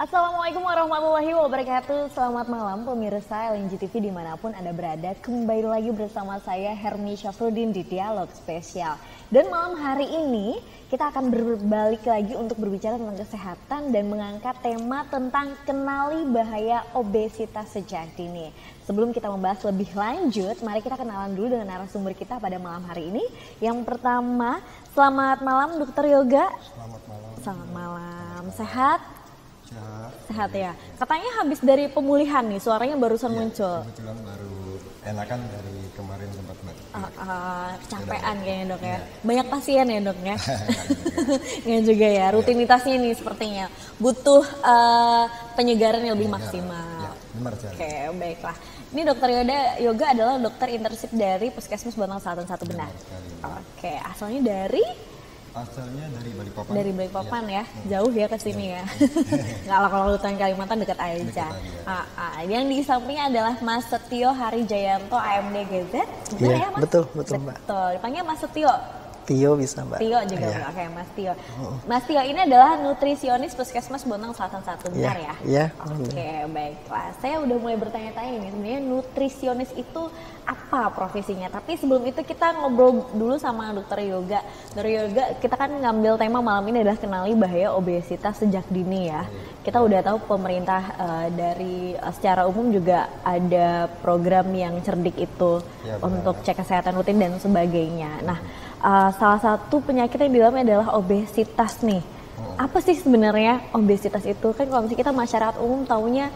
Assalamualaikum warahmatullahi wabarakatuh. Selamat malam pemirsa LNG TV dimanapun Anda berada. Kembali lagi bersama saya Hermi Syafruddin di Dialog Spesial. Dan malam hari ini kita akan berbalik lagi untuk berbicara tentang kesehatan dan mengangkat tema tentang kenali bahaya obesitas sejak dini. Sebelum kita membahas lebih lanjut, mari kita kenalan dulu dengan narasumber kita pada malam hari ini. Yang pertama, selamat malam Dr. Yoga. Selamat malam. Selamat malam. Sehat? Sehat ya. Ya. Katanya habis dari pemulihan nih, suaranya barusan muncul. Kebetulan baru enakan dari kemarin sempat Kecapean kayaknya dok ya. Ya. Banyak pasien ya dok ya. Nggak juga ya. Rutinitasnya nih sepertinya butuh penyegaran yang lebih maksimal. Ya, Oke, baiklah. Ini Dokter Yoga adalah dokter internship dari Puskesmas Bontang Selatan 1 benar. Oke, asalnya dari dari Balikpapan. Dari Balikpapan ya. Jauh ya ke sini ya. Nggak lah, kalau hutan Kalimantan dekat aja. Yang di sampingnya adalah Mas Setio Hari Jayanto AMD GZ. Benar ya Mas? Betul Mbak. Betul. Dipanggil Mas Setio. Tio bisa Mbak. Tio juga Oke, Mas Tio. Mas Tio ini adalah nutrisionis Puskesmas Bontang Selatan 1, benar ya? Iya. Oke, baiklah. Saya udah mulai bertanya-tanya nih, sebenarnya nutrisionis itu apa profesinya? Tapi sebelum itu kita ngobrol dulu sama Dokter Yoga. Dokter Yoga, kita kan ngambil tema malam ini adalah kenali bahaya obesitas sejak dini ya. Kita udah tahu pemerintah dari secara umum juga ada program yang cerdik itu untuk cek kesehatan rutin dan sebagainya. Nah, salah satu penyakit yang di dalamnya adalah obesitas nih. Apa sih sebenarnya obesitas itu? Kan kalau misalnya kita masyarakat umum taunya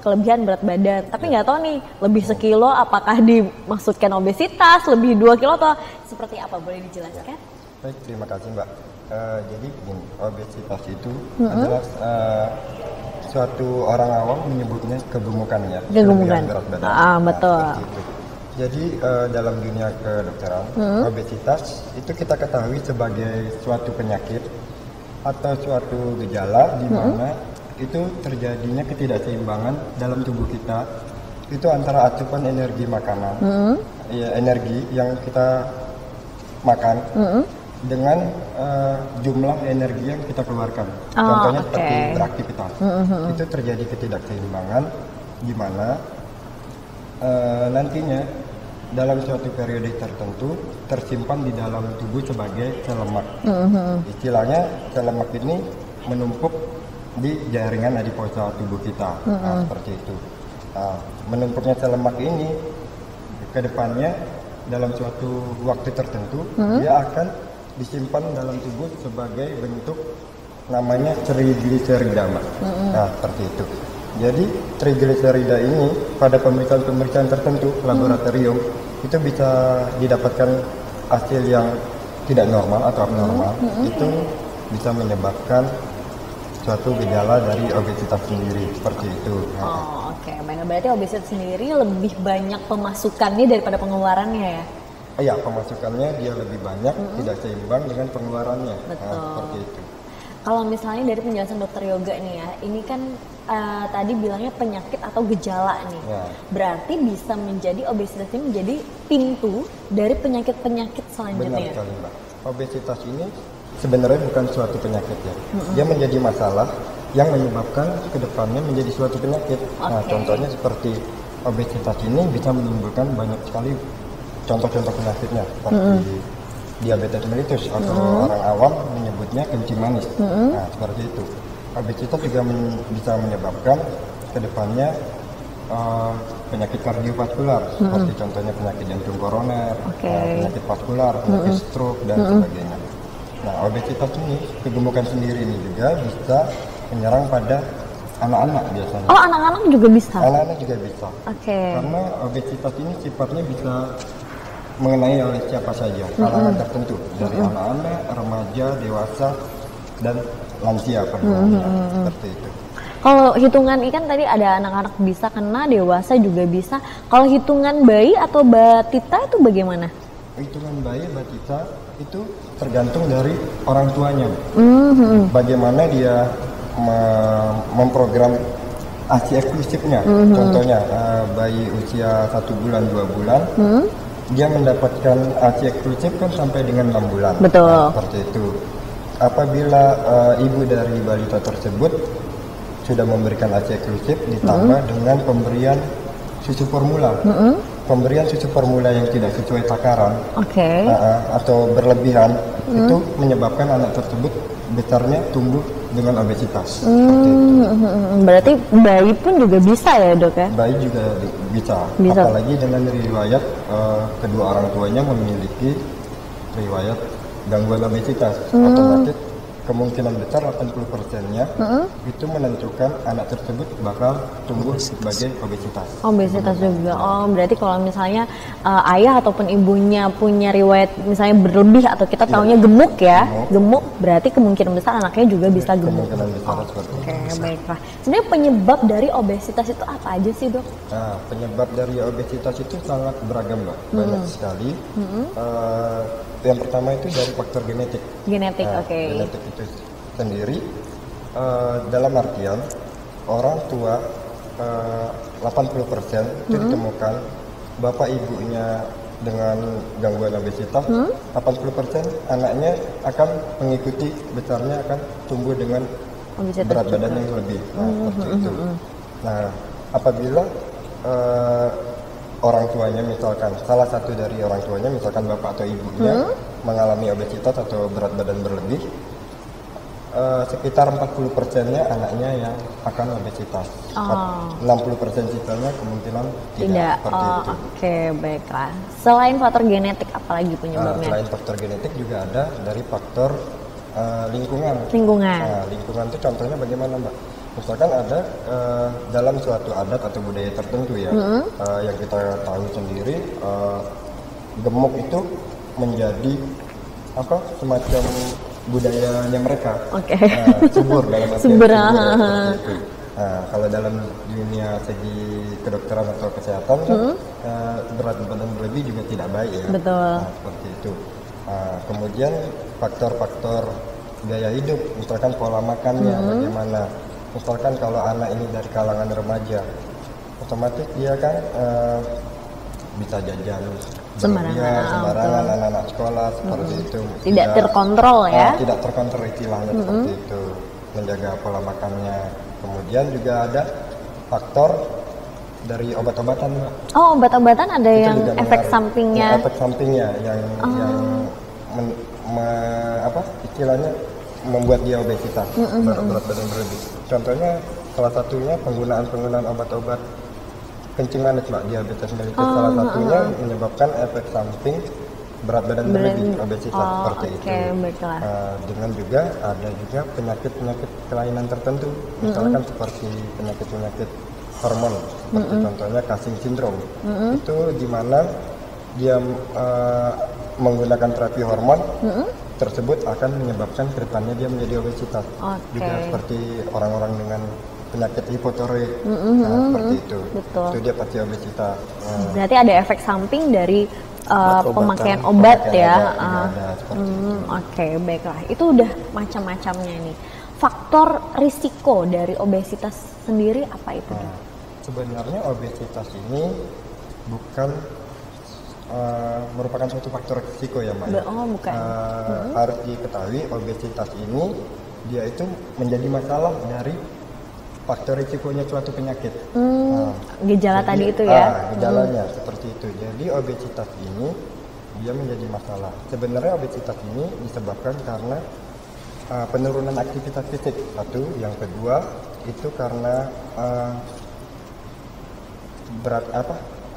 kelebihan berat badan, tapi nggak tahu nih lebih sekilo apakah dimaksudkan obesitas, lebih 2 kilo atau seperti apa, boleh dijelaskan? Baik, terima kasih Mbak. Jadi obesitas itu adalah suatu orang awam menyebutnya kegemukan ya. Kegemukan. Berat badan. Betul. Jadi dalam dunia kedokteran, obesitas itu kita ketahui sebagai suatu penyakit atau suatu gejala di mana itu terjadinya ketidakseimbangan dalam tubuh kita itu antara asupan energi makanan, energi yang kita makan dengan jumlah energi yang kita keluarkan. Contohnya seperti beraktivitas, itu terjadi ketidakseimbangan di mana nantinya dalam suatu periode tertentu tersimpan di dalam tubuh sebagai sel lemak. Istilahnya sel lemak ini menumpuk di jaringan adiposa tubuh kita. Seperti itu. Menumpuknya sel lemak ini ke depannya dalam suatu waktu tertentu dia akan disimpan dalam tubuh sebagai bentuk namanya trigliserida, Mbak. Seperti itu. Jadi trigliserida ini pada pemeriksaan-pemeriksaan tertentu laboratorium itu bisa didapatkan hasil yang tidak normal atau abnormal. Itu bisa menyebabkan suatu gejala dari obesitas sendiri, seperti itu. Oke. Berarti obesitas sendiri lebih banyak pemasukannya daripada pengeluarannya ya? Iya, pemasukannya dia lebih banyak, tidak seimbang dengan pengeluarannya. Betul. Seperti itu. Kalau misalnya dari penjelasan Dokter Yoga nih ya, ini kan tadi bilangnya penyakit atau gejala nih. Berarti bisa menjadi obesitas ini menjadi pintu dari penyakit-penyakit selanjutnya. Benar sekali, Mbak. Obesitas ini sebenarnya bukan suatu penyakit ya. Dia menjadi masalah yang menyebabkan kedepannya menjadi suatu penyakit. Nah, contohnya seperti obesitas ini bisa menimbulkan banyak sekali contoh-contoh penyakitnya seperti diabetes mellitus atau orang awam menyebutnya kencing manis. Nah, seperti itu. Obesitas juga bisa menyebabkan kedepannya penyakit kardiovaskular seperti contohnya penyakit jantung koroner, penyakit vaskular, penyakit stroke dan sebagainya. Nah, obesitas ini, kegemukan sendiri ini juga bisa menyerang pada anak-anak biasanya. Oh, anak-anak juga bisa? Anak-anak juga bisa. Karena obesitas ini sifatnya bisa mengenai oleh siapa saja, kalangan tertentu, dari anak-anak, remaja, dewasa, dan lansia pada umumnya, seperti itu. Kalau hitungan ikan tadi ada anak-anak bisa kena, dewasa juga bisa. Kalau hitungan bayi atau batita itu bagaimana? Hitungan bayi batita itu tergantung dari orang tuanya. Bagaimana dia memprogram ASI eksklusifnya. Contohnya bayi usia 1 bulan 2 bulan, dia mendapatkan ASI eksklusif kan sampai dengan 6 bulan. Betul. Nah, seperti itu. Apabila ibu dari balita tersebut sudah memberikan ASI eksklusif ditambah dengan pemberian susu formula. Pemberian susu formula yang tidak sesuai takaran atau berlebihan itu menyebabkan anak tersebut besarnya tumbuh dengan obesitas. Seperti itu. Berarti bayi pun juga bisa ya dok ya? Bayi juga bisa. Apalagi dengan riwayat kedua orang tuanya memiliki riwayat gangguan obesitas. Otomatis kemungkinan besar 80%-nya itu menentukan anak tersebut bakal tumbuh sebagai obesitas. Obesitas juga. Oh, berarti kalau misalnya ayah ataupun ibunya punya riwayat misalnya berlebih atau kita taunya gemuk ya, gemuk berarti kemungkinan besar anaknya juga bisa gemuk. Kemungkinan besar seperti itu. Oke, baiklah. Sebenarnya penyebab dari obesitas itu apa aja sih dok? Nah, penyebab dari obesitas itu sangat beragam, Mbak. Banyak sekali. Yang pertama itu dari faktor genetik. Genetik, Genetik itu sendiri dalam artian orang tua 80% itu ditemukan bapak ibunya dengan gangguan obesitas, 80% anaknya akan mengikuti besarnya akan tumbuh dengan obesitas berat badan yang lebih. Nah, seperti itu. Nah, apabila orang tuanya misalkan salah satu dari orang tuanya misalkan bapak atau ibunya mengalami obesitas atau berat badan berlebih, sekitar 40%-nya anaknya yang akan obesitas. 60% sisanya kemungkinan tidak. Seperti itu. Oke, baiklah. Selain faktor genetik apalagi penyebabnya? Selain faktor genetik juga ada dari faktor lingkungan. Lingkungan Itu contohnya bagaimana, Mbak? Misalkan ada dalam suatu adat atau budaya tertentu ya, yang kita tahu sendiri, gemuk itu menjadi semacam budayanya mereka. Subur dalam arti subur seperti itu. Nah, kalau dalam dunia segi kedokteran atau kesehatan berat badan berlebih juga tidak baik ya. Betul. Nah, seperti itu. Kemudian faktor-faktor gaya hidup, misalkan pola makannya bagaimana. Misalkan kalau anak ini dari kalangan remaja, otomatis dia kan bisa jajan sembarangan anak-anak sekolah seperti itu. Tidak terkontrol ya? Tidak terkontrol istilahnya seperti itu. Menjaga pola makannya. Kemudian juga ada faktor dari obat-obatan, Mbak. Oh, obat-obatan ada itu yang efek sampingnya? Efek sampingnya yang istilahnya membuat dia obesitas, berat badan berlebih. Contohnya salah satunya penggunaan obat-obat kencing manis, Mbak, diabetes mellitus salah satunya menyebabkan efek samping berat badan berlebih, obesitas seperti itu. Dengan juga ada juga penyakit-penyakit kelainan tertentu, misalkan seperti penyakit-penyakit hormon, seperti contohnya Cushing syndrome. Itu di mana dia menggunakan terapi hormon tersebut akan menyebabkan kedepannya dia menjadi obesitas. Juga seperti orang-orang dengan penyakit hipotiroid, seperti itu. Betul. Itu dia pasti obesitas. Berarti ada efek samping dari pemakaian obat ya. Oke, baiklah. Itu udah macam-macamnya nih. Faktor risiko dari obesitas sendiri apa itu? Sebenarnya obesitas ini bukan merupakan suatu faktor risiko ya, Mbak. Bukan. Harus diketahui obesitas ini dia itu menjadi masalah dari faktor risikonya suatu penyakit. Gejala tadi itu ya? Gejalanya seperti itu. Jadi obesitas ini dia menjadi masalah. Sebenarnya obesitas ini disebabkan karena penurunan aktivitas fisik satu, yang kedua itu karena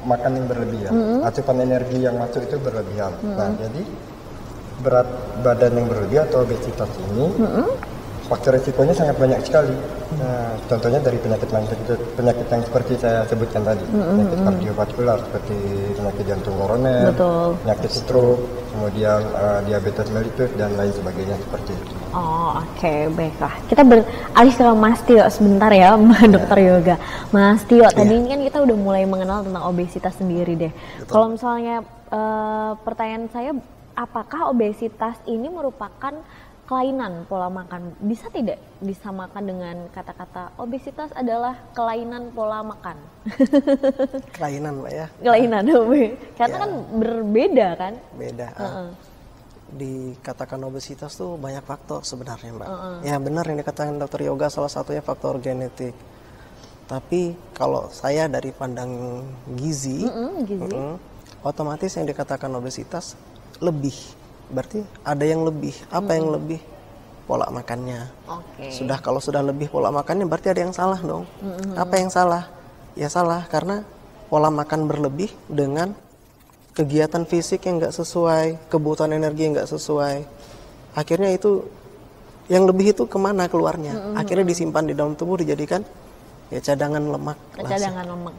makan yang berlebihan, asupan energi yang masuk itu berlebihan. Nah, jadi berat badan yang berlebihan atau obesitas ini faktor risikonya sangat banyak sekali. Nah, contohnya dari penyakit yang seperti saya sebutkan tadi, penyakit kardiovaskular seperti penyakit jantung koroner, penyakit stroke, kemudian diabetes mellitus dan lain sebagainya seperti itu. Oh, oke, baiklah. Kita beralih ke Mas Tio sebentar ya, Dokter Yoga. Mas Tio, tadi ini kan kita udah mulai mengenal tentang obesitas sendiri deh. Kalau misalnya pertanyaan saya, apakah obesitas ini merupakan kelainan pola makan? Bisa tidak disamakan dengan kata-kata obesitas adalah kelainan pola makan? Kelainan, Mbak ya. Kelainan, karena kan berbeda kan? Beda. Dikatakan obesitas tuh banyak faktor sebenarnya, Mbak. Ya benar yang dikatakan Dokter Yoga, salah satunya faktor genetik. Tapi kalau saya dari pandang gizi, otomatis yang dikatakan obesitas lebih. Berarti ada yang lebih. Apa yang lebih? Pola makannya. Kalau sudah lebih pola makannya berarti ada yang salah dong. Apa yang salah? Ya salah karena pola makan berlebih dengan kegiatan fisik yang nggak sesuai, kebutuhan energi yang nggak sesuai. Akhirnya itu yang lebih itu kemana keluarnya? Akhirnya disimpan di dalam tubuh, dijadikan ya cadangan lemak. Cadangan lemak.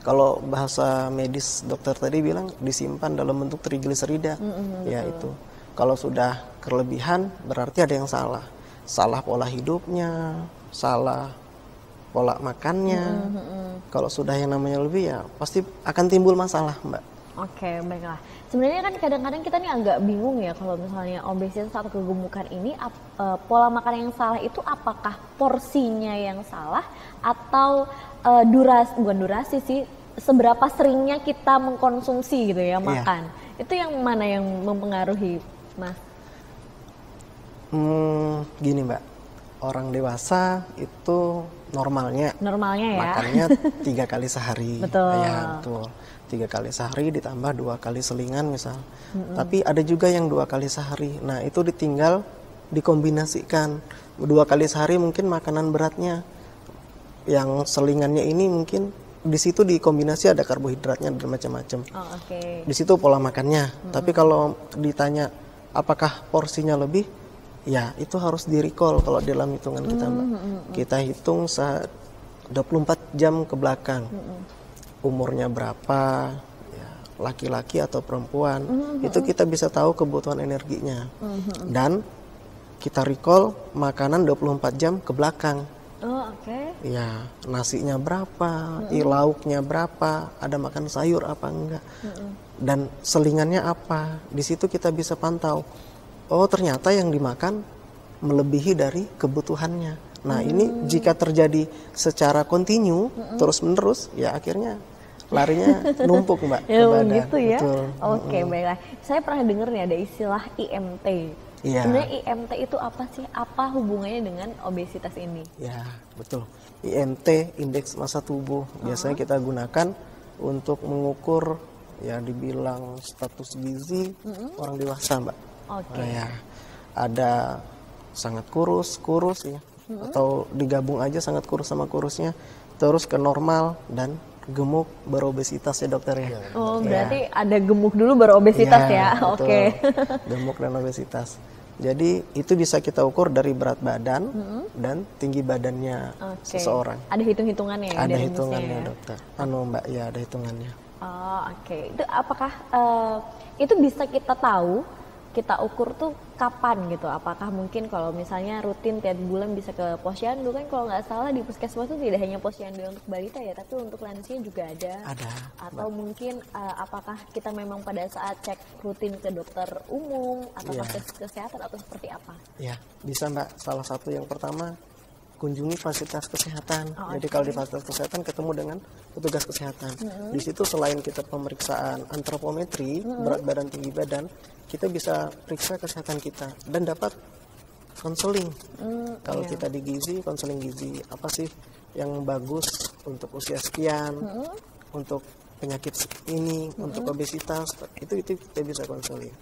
Kalau bahasa medis dokter tadi bilang disimpan dalam bentuk trigliserida. Ya itu. Kalau sudah kelebihan berarti ada yang salah. Salah pola hidupnya, salah pola makannya. Kalau sudah yang namanya lebih ya pasti akan timbul masalah, Mbak. Oke, baiklah. Sebenarnya kan kadang-kadang kita nih agak bingung ya kalau misalnya obesitas atau kegemukan ini pola makan yang salah itu apakah porsinya yang salah atau bukan durasi sih, seberapa seringnya kita mengkonsumsi gitu ya makan. Itu yang mana yang mempengaruhi, Mas? Gini, Mbak. Orang dewasa itu normalnya ya makannya 3 kali sehari. Betul. Ya, betul. 3 kali sehari ditambah 2 kali selingan misal. Tapi ada juga yang 2 kali sehari. Nah itu ditinggal dikombinasikan. 2 kali sehari mungkin makanan beratnya. Yang selingannya ini mungkin di situ dikombinasi ada karbohidratnya dan macam-macam. Di situ pola makannya. Tapi kalau ditanya apakah porsinya lebih, ya itu harus di-recall kalau dalam hitungan kita, Mbak. Kita hitung 24 jam ke belakang. Umurnya berapa, ya, laki-laki atau perempuan, itu kita bisa tahu kebutuhan energinya. Dan kita recall makanan 24 jam ke belakang. Ya, nasinya berapa, lauknya berapa, ada makan sayur apa enggak, dan selingannya apa. Di situ kita bisa pantau. Oh, ternyata yang dimakan melebihi dari kebutuhannya. Nah, ini jika terjadi secara kontinu, terus-menerus, ya akhirnya larinya numpuk, Mbak, ke badan. Gitu ya. Betul. Oke, baiklah. Saya pernah dengar nih ada istilah IMT. Sebenarnya IMT itu apa sih? Apa hubungannya dengan obesitas ini? Ya, betul. IMT, indeks massa tubuh, biasanya kita gunakan untuk mengukur, ya dibilang status gizi orang dewasa, Mbak. Nah, ya, ada sangat kurus ya, atau digabung aja sangat kurus sama kurusnya, terus ke normal dan gemuk berobesitas ya dokter ya. Oh, berarti ada gemuk dulu baru obesitas ya. Oke. Gemuk dan obesitas. Jadi itu bisa kita ukur dari berat badan dan tinggi badannya seseorang. Ada hitung-hitungannya ya? Ada hitungannya ya, dokter. Mbak, ya ada hitungannya. Oh, oke. Itu apakah itu bisa kita tahu, kita ukur tuh kapan gitu? Apakah mungkin kalau misalnya rutin tiap bulan bisa ke posyandu, kan kalau nggak salah di puskesmas itu tidak hanya posyandu untuk balita ya, tapi untuk lansia juga ada. Atau mungkin apakah kita memang pada saat cek rutin ke dokter umum atau kesehatan atau seperti apa? Ya, bisa, Mbak. Salah satu yang pertama kunjungi fasilitas kesehatan. Jadi kalau di fasilitas kesehatan ketemu dengan petugas kesehatan. Di situ selain kita pemeriksaan antropometri, berat badan, tinggi badan, kita bisa periksa kesehatan kita dan dapat konseling. Kalau kita di gizi, konseling gizi apa sih yang bagus untuk usia sekian, untuk penyakit ini, untuk obesitas, itu kita bisa konseling.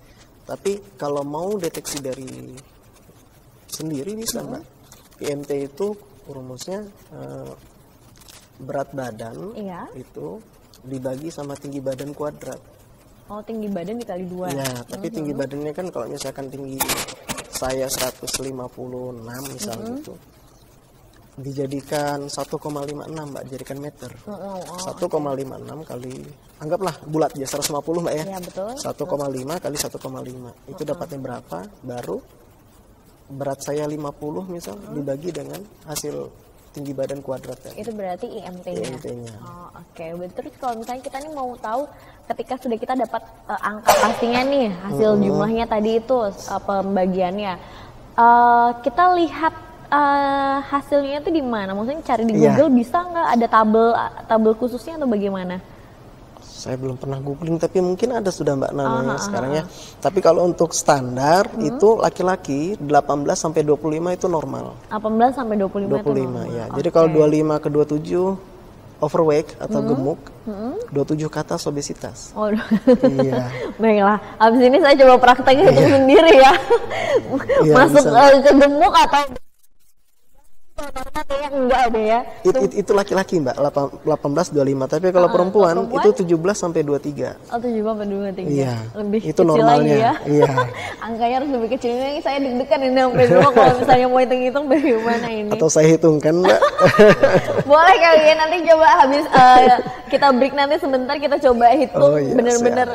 Tapi kalau mau deteksi dari sendiri bisa, Mbak. IMT itu rumusnya berat badan itu dibagi sama tinggi badan kuadrat. Oh, tinggi badan dikali 2. Ya, tapi tinggi badannya kan kalau misalkan tinggi saya 156 misalnya gitu, dijadikan 1,56, Mbak, jadikan meter. 1,56 kali, anggaplah bulat ya 150, Mbak ya. Iya, betul. 1,5 kali 1,5 itu dapatnya berapa? Baru berat saya 50 misal dibagi dengan hasil tinggi badan kuadrat tadi. Itu berarti IMT-nya. IMT-nya. Oh, oke. Terus kalau misalnya kita nih mau tahu ketika sudah kita dapat angka pastinya nih, hasil jumlahnya tadi itu pembagiannya. Kita lihat hasilnya itu di mana? Maksudnya cari di Google bisa nggak ada tabel khususnya atau bagaimana? Saya belum pernah googling, tapi mungkin ada sudah Mbak namanya sekarang ya. Tapi kalau untuk standar itu laki-laki 18 sampai 25 itu normal. 18 sampai 25 itu normal. Ya. Jadi kalau 25 ke 27 overweight atau gemuk, 27 ke atas obesitas. Oh, iya. Baiklah, habis ini saya coba prakteknya itu sendiri ya. Masuk ke gemuk atau enggak ada ya. Itu laki-laki Mbak, 18-25. Tapi kalau perempuan itu 17 sampai 23. Oh, 17 sampai 23. Iya. Lebih itu kecil normalnya. lagi ya. Iya. Angkanya harus lebih kecil. Ini saya deg-degan ini sampai dulu kalau misalnya mau hitung-hitung bagaimana ini. Atau saya hitungkan Mbak. Boleh kali ya, nanti coba habis kita break nanti sebentar kita coba hitung bener-bener.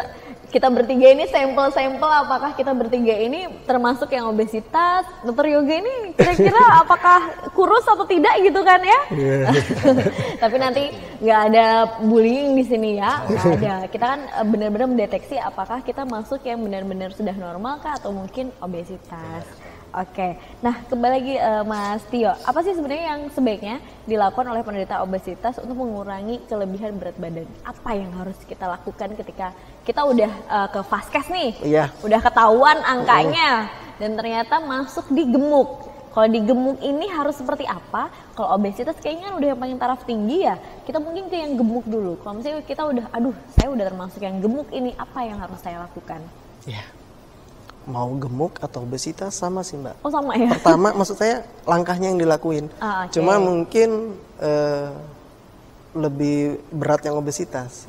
Kita bertiga ini sampel-sampel apakah kita bertiga ini termasuk yang obesitas. Dokter Yoga ini kira-kira apakah kurus atau tidak gitu kan ya? Tapi nanti nggak ada bullying di sini ya, nggak ada. Kita kan benar-benar mendeteksi apakah kita masuk yang benar-benar sudah normal kah atau mungkin obesitas. Oke, nah kembali lagi Mas Tio, apa sih sebenarnya yang sebaiknya dilakukan oleh penderita obesitas untuk mengurangi kelebihan berat badan? Apa yang harus kita lakukan ketika kita udah ke vaskes nih, udah ketahuan angkanya dan ternyata masuk di gemuk? Kalau di gemuk ini harus seperti apa? Kalau obesitas kayaknya udah yang paling taraf tinggi ya, kita mungkin ke yang gemuk dulu. Kalau misalnya kita udah, saya udah termasuk yang gemuk ini, apa yang harus saya lakukan? Iya. Mau gemuk atau obesitas sama sih Mbak. Oh sama ya? Pertama maksud saya langkahnya yang dilakuin. Cuma mungkin lebih berat yang obesitas.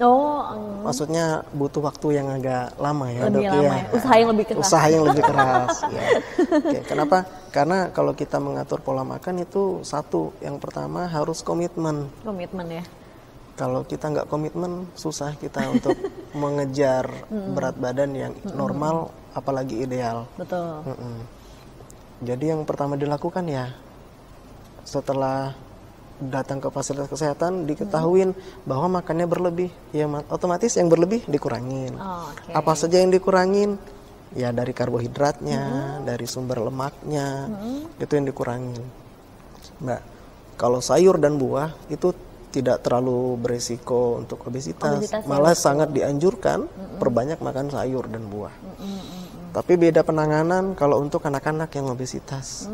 Maksudnya butuh waktu yang agak lama ya. Lebih lama ya. Usaha yang lebih keras. Usaha yang lebih keras. Ya. Oke, kenapa? Karena kalau kita mengatur pola makan itu satu. Yang pertama harus komitmen. Komitmen ya. Kalau kita nggak komitmen, susah kita untuk mengejar berat badan yang normal, apalagi ideal. Betul. Jadi yang pertama dilakukan ya, setelah datang ke fasilitas kesehatan, diketahuin bahwa makannya berlebih, ya otomatis yang berlebih dikurangin. Apa saja yang dikurangin? Ya dari karbohidratnya, dari sumber lemaknya, itu yang dikurangin. Mbak, kalau sayur dan buah itu tidak terlalu beresiko untuk obesitas malah sangat dianjurkan perbanyak makan sayur dan buah. Tapi beda penanganan kalau untuk anak-anak yang obesitas.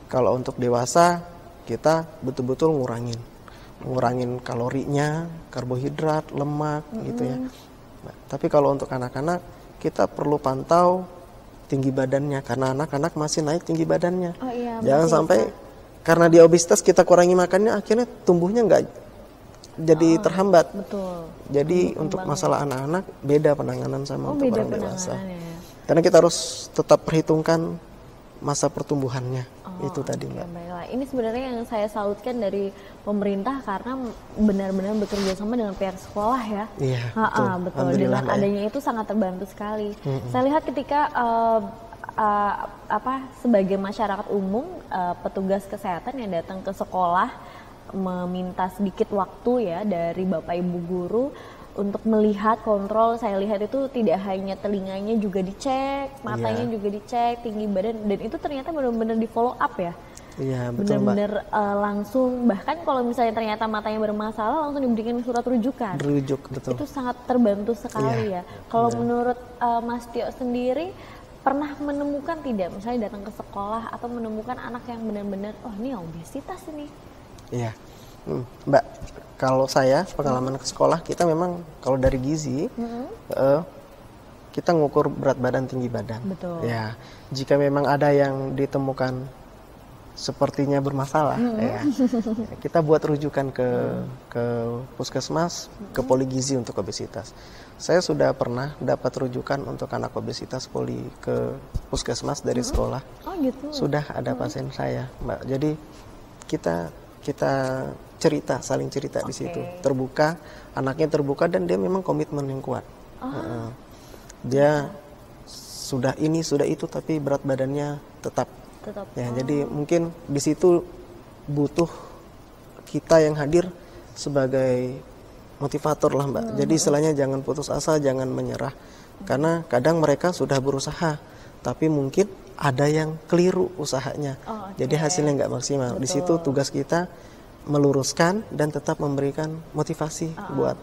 Kalau untuk dewasa kita betul-betul ngurangin kalorinya, karbohidrat, lemak gitu ya. Nah, tapi kalau untuk anak-anak kita perlu pantau tinggi badannya karena anak-anak masih naik tinggi badannya. Jangan sampai karena dia obesitas kita kurangi makannya akhirnya tumbuhnya nggak jadi terhambat. Betul. Jadi untuk masalah anak-anak beda penanganan sama untuk orang dewasa. Karena kita harus tetap perhitungkan masa pertumbuhannya. Itu tadi Mbak. Baiklah. Ini sebenarnya yang saya salutkan dari pemerintah karena benar-benar bekerja sama dengan pihak sekolah ya. Iya, betul. Dengan adanya itu sangat terbantu sekali. Saya lihat ketika sebagai masyarakat umum, petugas kesehatan yang datang ke sekolah meminta sedikit waktu ya dari Bapak Ibu guru untuk melihat kontrol. Saya lihat itu tidak hanya telinganya juga dicek, matanya juga dicek, tinggi badan, dan itu ternyata benar-benar di follow up ya. Iya, betul benar-benar langsung, bahkan kalau misalnya ternyata matanya bermasalah langsung diberikan surat rujukan. Betul. Itu sangat terbantu sekali ya. Kalau menurut Mas Tio sendiri pernah menemukan tidak misalnya datang ke sekolah atau menemukan anak yang benar-benar ini obesitas ini? Iya, Mbak, kalau saya pengalaman ke sekolah kita memang kalau dari gizi kita ngukur berat badan, tinggi badan. Betul. Ya, jika memang ada yang ditemukan sepertinya bermasalah, ya, kita buat rujukan ke puskesmas, ke poligizi untuk obesitas. Saya sudah pernah dapat rujukan untuk anak obesitas poli ke puskesmas dari sekolah. Oh gitu. Sudah ada pasien saya, Mbak. Jadi kita cerita, saling cerita di situ, terbuka, anaknya terbuka dan dia memang komitmen yang kuat. Dia sudah ini sudah itu tapi berat badannya tetap Tetap. Ya, jadi mungkin di situ butuh kita yang hadir sebagai motivator lah Mbak. Jadi istilahnya jangan putus asa, jangan menyerah. Karena kadang mereka sudah berusaha, tapi mungkin ada yang keliru usahanya. Jadi hasilnya nggak maksimal. Di situ tugas kita meluruskan dan tetap memberikan motivasi buat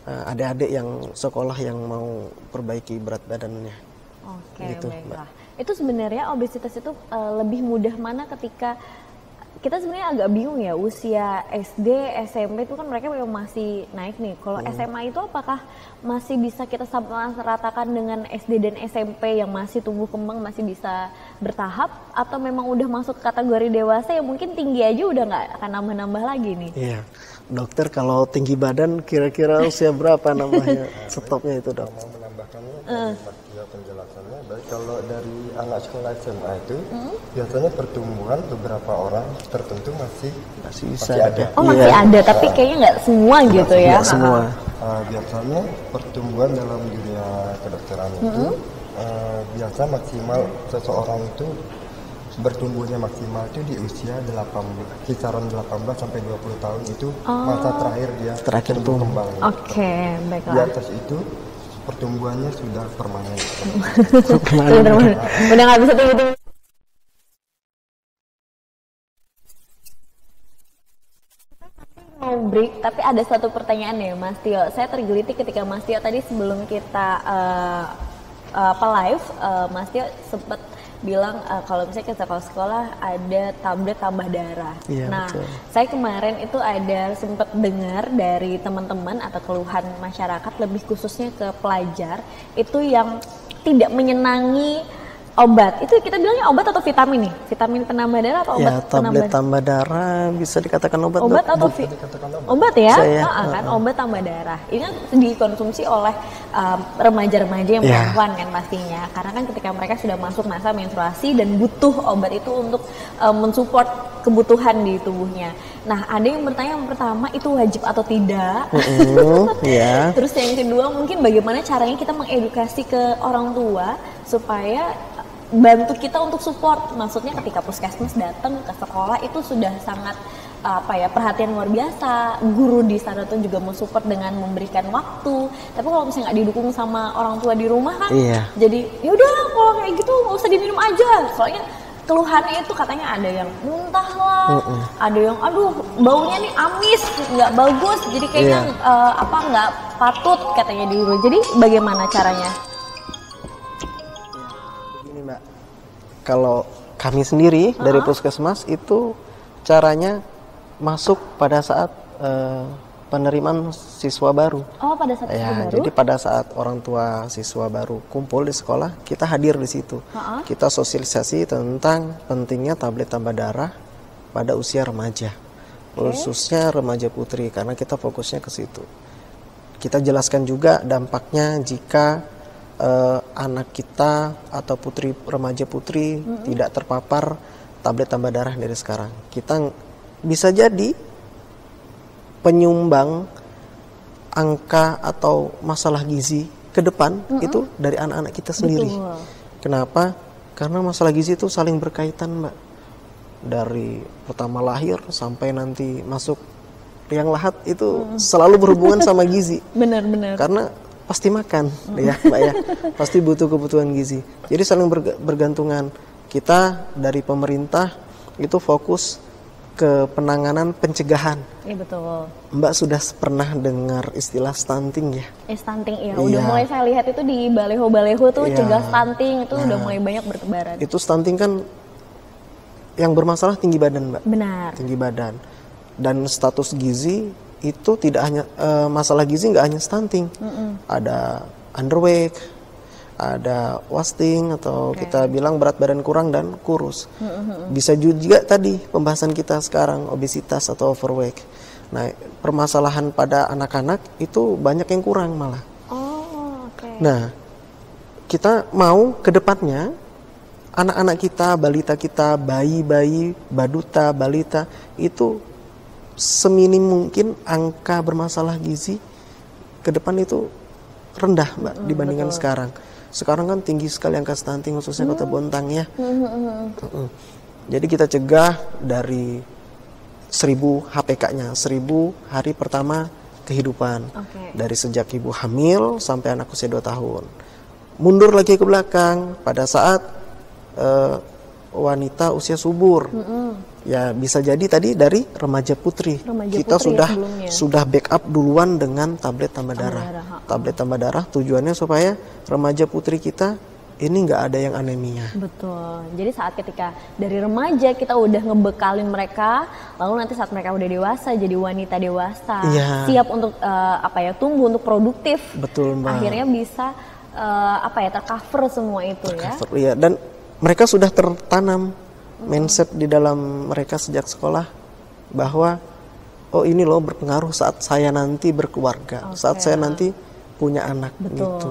adik-adik yang sekolah yang mau perbaiki berat badannya. Oke, Gitu, baiklah. Itu sebenarnya obesitas itu lebih mudah mana ketika kita sebenarnya agak bingung ya, usia SD, SMP itu kan mereka memang masih naik nih. Kalau SMA itu apakah masih bisa kita ratakan dengan SD dan SMP yang masih tumbuh kembang, masih bisa bertahap, atau memang udah masuk kategori dewasa yang mungkin tinggi aja udah nggak akan nambah-nambah lagi nih? Iya, dokter kalau tinggi badan kira-kira usia berapa namanya stopnya itu dok? Mau menambahkannya dari Martia penjelasannya, baik kalau dari anak sekolah SMA itu biasanya pertumbuhan beberapa orang tertentu masih bisa ada. Oh masih ada, tapi kayaknya nggak semua gitu ya? Nggak semua. Biasanya pertumbuhan dalam dunia kedokteran itu biasa maksimal seseorang itu bertumbuhnya maksimal itu di usia 18, kisaran 18 sampai 20 tahun itu masa terakhir dia tumbuh kembang. Oke, baiklah. Di atas itu pertumbuhannya sudah permanen. Udah nggak bisa tumbuh. Mau break, tapi ada satu pertanyaan ya Mas Tio. Saya tergelitik ketika Mas Tio tadi sebelum kita live, Mas Tio sempat bilang kalau misalnya kita sekolah ada tablet tambah darah. Iya, Nah, betul. saya kemarin itu ada sempat dengar dari teman-teman atau keluhan masyarakat, lebih khususnya ke pelajar, itu yang tidak menyenangi obat. Itu kita bilangnya obat atau vitamin nih? Vitamin penambah darah atau obat Ya, tablet tambah darah bisa dikatakan obat. obat dok? atau obat ya? Saya, Kan obat tambah darah. Ini kan dikonsumsi oleh remaja-remaja yang perempuan kan pastinya. Karena kan ketika mereka sudah masuk masa menstruasi dan butuh obat itu untuk mensupport kebutuhan di tubuhnya. Nah, ada yang bertanya yang pertama itu wajib atau tidak? Ya. Terus yang kedua mungkin bagaimana caranya kita mengedukasi ke orang tua supaya bantu kita untuk support. Maksudnya ketika puskesmas datang ke sekolah itu sudah sangat perhatian luar biasa. Guru di sana tuh juga mensupport dengan memberikan waktu. Tapi kalau misalnya nggak didukung sama orang tua di rumah kan, jadi yaudah kalau kayak gitu nggak usah diminum aja. Soalnya keluhannya itu katanya ada yang muntah lah, ada yang aduh baunya nih amis, nggak bagus. Jadi kayaknya nggak patut katanya di rumah. Jadi bagaimana caranya? Begini Mbak, kalau kami sendiri dari puskesmas itu caranya masuk pada saat penerimaan siswa baru. Oh, pada saat siswa baru? Jadi pada saat orang tua siswa baru kumpul di sekolah, kita hadir di situ. Kita sosialisasi tentang pentingnya tablet tambah darah pada usia remaja, khususnya remaja putri, karena kita fokusnya ke situ. Kita jelaskan juga dampaknya jika anak kita atau remaja putri tidak terpapar tablet tambah darah dari sekarang. Kita bisa jadi penyumbang angka atau masalah gizi ke depan itu dari anak-anak kita sendiri. Betul. Kenapa? Karena masalah gizi itu saling berkaitan, Mbak. Dari pertama lahir sampai nanti masuk liang lahat itu selalu berhubungan sama gizi. Benar-benar. Karena pasti makan, ya, Mbak ya. Pasti butuh kebutuhan gizi. Jadi saling bergantungan. Kita dari pemerintah itu fokus ke penanganan pencegahan. Iya betul. Mbak sudah pernah dengar istilah stunting ya? Stunting ya, udah mulai saya lihat itu di baleho-baleho tuh cegah stunting itu udah mulai banyak bertebaran. Itu stunting kan yang bermasalah tinggi badan, Mbak. Benar. Tinggi badan. Dan status gizi itu tidak hanya masalah gizi nggak hanya stunting. Ada underweight, ada wasting atau kita bilang berat badan kurang dan kurus. Bisa juga tadi pembahasan kita sekarang obesitas atau overweight. Nah, permasalahan pada anak-anak itu banyak yang kurang malah. Oh, oke. Nah, kita mau ke depannya anak-anak kita, balita kita, bayi-bayi, baduta, balita itu seminim mungkin angka bermasalah gizi ke depan itu rendah, Mbak, dibandingkan sekarang. sekarang kan tinggi sekali angka stunting khususnya Kota Bontang ya. Jadi kita cegah dari 1000 HPK-nya, 1000 hari pertama kehidupan. Dari sejak ibu hamil sampai anak usia 2 tahun. Mundur lagi ke belakang pada saat wanita usia subur. Ya bisa jadi tadi dari remaja putri. Kita sudah backup duluan dengan tablet tambah darah. Tablet tambah darah tujuannya supaya remaja putri kita ini nggak ada yang anemia. Betul. Jadi saat ketika dari remaja kita udah ngebekalin mereka, lalu nanti saat mereka udah dewasa jadi wanita dewasa, siap untuk tumbuh untuk produktif. Betul, Mbak. Akhirnya bisa tercover semua itu ya. Dan mereka sudah tertanam mindset di dalam mereka sejak sekolah bahwa oh ini loh berpengaruh saat saya nanti berkeluarga, saat saya nanti punya anak. Gitu.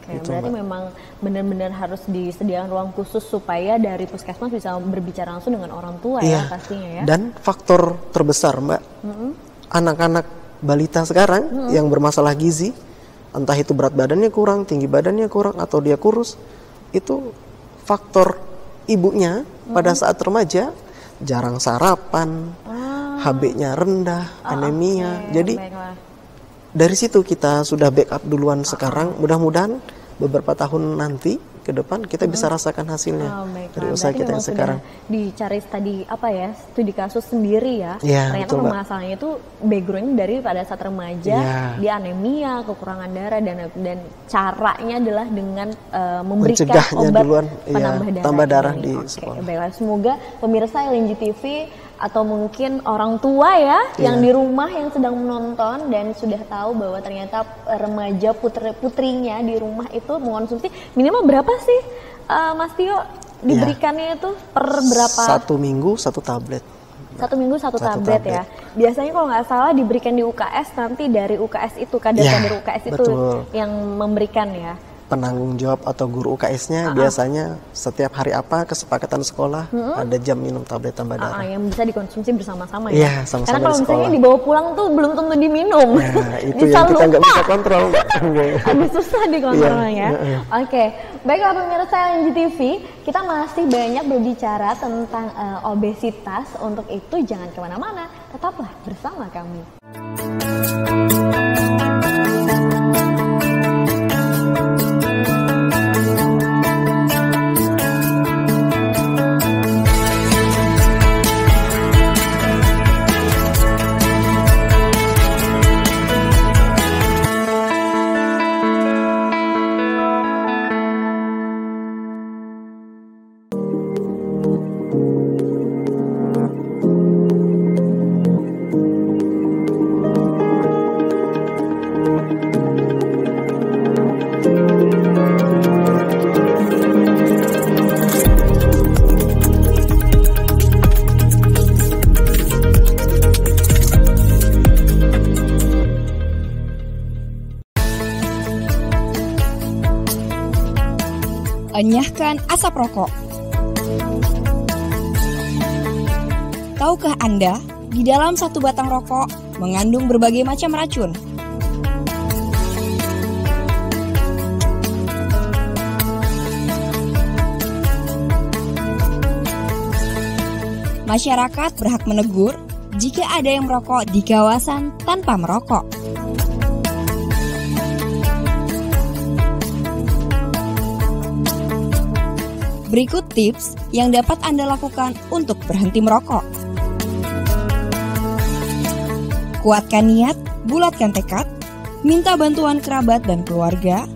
Gitu, berarti Mbak. memang benar-benar harus disediakan ruang khusus supaya dari puskesmas bisa berbicara langsung dengan orang tua ya pastinya ya. Dan faktor terbesar Mbak, anak-anak balita sekarang yang bermasalah gizi, entah itu berat badannya kurang, tinggi badannya kurang, atau dia kurus, itu faktor ibunya pada saat remaja jarang sarapan, HB-nya rendah, anemia. Jadi dari situ kita sudah backup duluan sekarang. Mudah-mudahan beberapa tahun nanti ke depan kita bisa rasakan hasilnya dari usaha kita yang sekarang. Dicari studi kasus sendiri ya. Ternyata permasalahannya itu background dari pada saat remaja, dia anemia, kekurangan darah dan caranya adalah dengan memberikan obat penambah darah di sekolah. Baiklah, semoga pemirsa LNG TV atau mungkin orang tua yang di rumah yang sedang menonton dan sudah tahu bahwa ternyata remaja putrinya di rumah itu mengonsumsi minimal berapa sih Mas Tio diberikannya itu per berapa? 1 minggu 1 tablet. 1 minggu 1 tablet ya. Biasanya kalau nggak salah diberikan di UKS, nanti dari UKS itu kader UKS itu yang memberikan ya. Penanggung jawab atau guru UKS-nya biasanya setiap hari apa kesepakatan sekolah ada jam minum tablet tambah darah. Yang bisa dikonsumsi bersama-sama ya. Iya, sama-sama. Karena kalau misalnya dibawa pulang tuh belum tentu diminum. Nah, itu yang kita nggak bisa kontrol, Mbak. Agak susah dikontrolnya. Oke, baiklah pemirsa LNG TV, kita masih banyak berbicara tentang obesitas. Untuk itu jangan kemana-mana, tetaplah bersama kami. Enyahkan asap rokok. Tahukah Anda, di dalam satu batang rokok mengandung berbagai macam racun? Masyarakat berhak menegur jika ada yang merokok di kawasan tanpa merokok. Berikut tips yang dapat Anda lakukan untuk berhenti merokok. Kuatkan niat, bulatkan tekad, minta bantuan kerabat dan keluarga,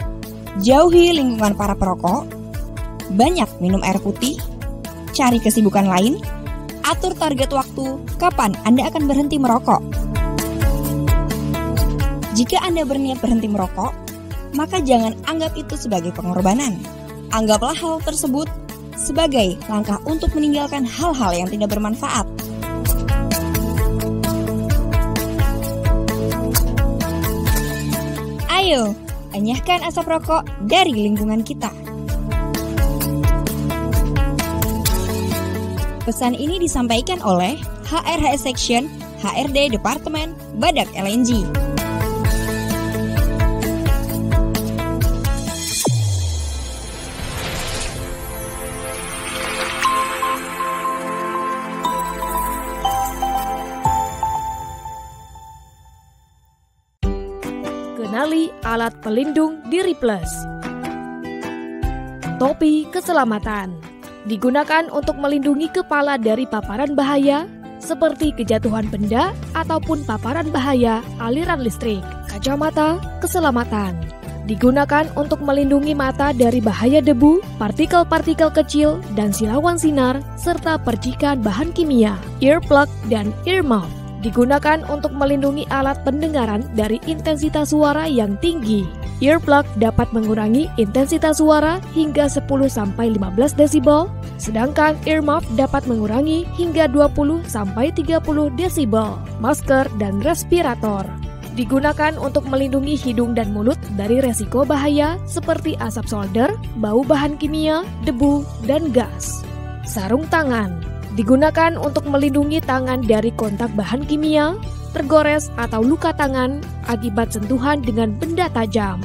jauhi lingkungan para perokok, banyak minum air putih, cari kesibukan lain, atur target waktu kapan Anda akan berhenti merokok. Jika Anda berniat berhenti merokok, maka jangan anggap itu sebagai pengorbanan. Anggaplah hal tersebut sebagai langkah untuk meninggalkan hal-hal yang tidak bermanfaat. Ayo, enyahkan asap rokok dari lingkungan kita. Pesan ini disampaikan oleh HRHS Section HRD Departemen Badak LNG. alat pelindung diri plus. Topi keselamatan digunakan untuk melindungi kepala dari paparan bahaya seperti kejatuhan benda ataupun paparan bahaya aliran listrik. Kacamata keselamatan digunakan untuk melindungi mata dari bahaya debu, partikel-partikel kecil, dan silauan sinar, serta percikan bahan kimia. Earplug dan earmuff digunakan untuk melindungi alat pendengaran dari intensitas suara yang tinggi. Earplug dapat mengurangi intensitas suara hingga 10-15 desibel, sedangkan earmuff dapat mengurangi hingga 20-30 desibel. Masker dan respirator digunakan untuk melindungi hidung dan mulut dari resiko bahaya seperti asap solder, bau bahan kimia, debu, dan gas. Sarung tangan digunakan untuk melindungi tangan dari kontak bahan kimia, tergores atau luka tangan akibat sentuhan dengan benda tajam.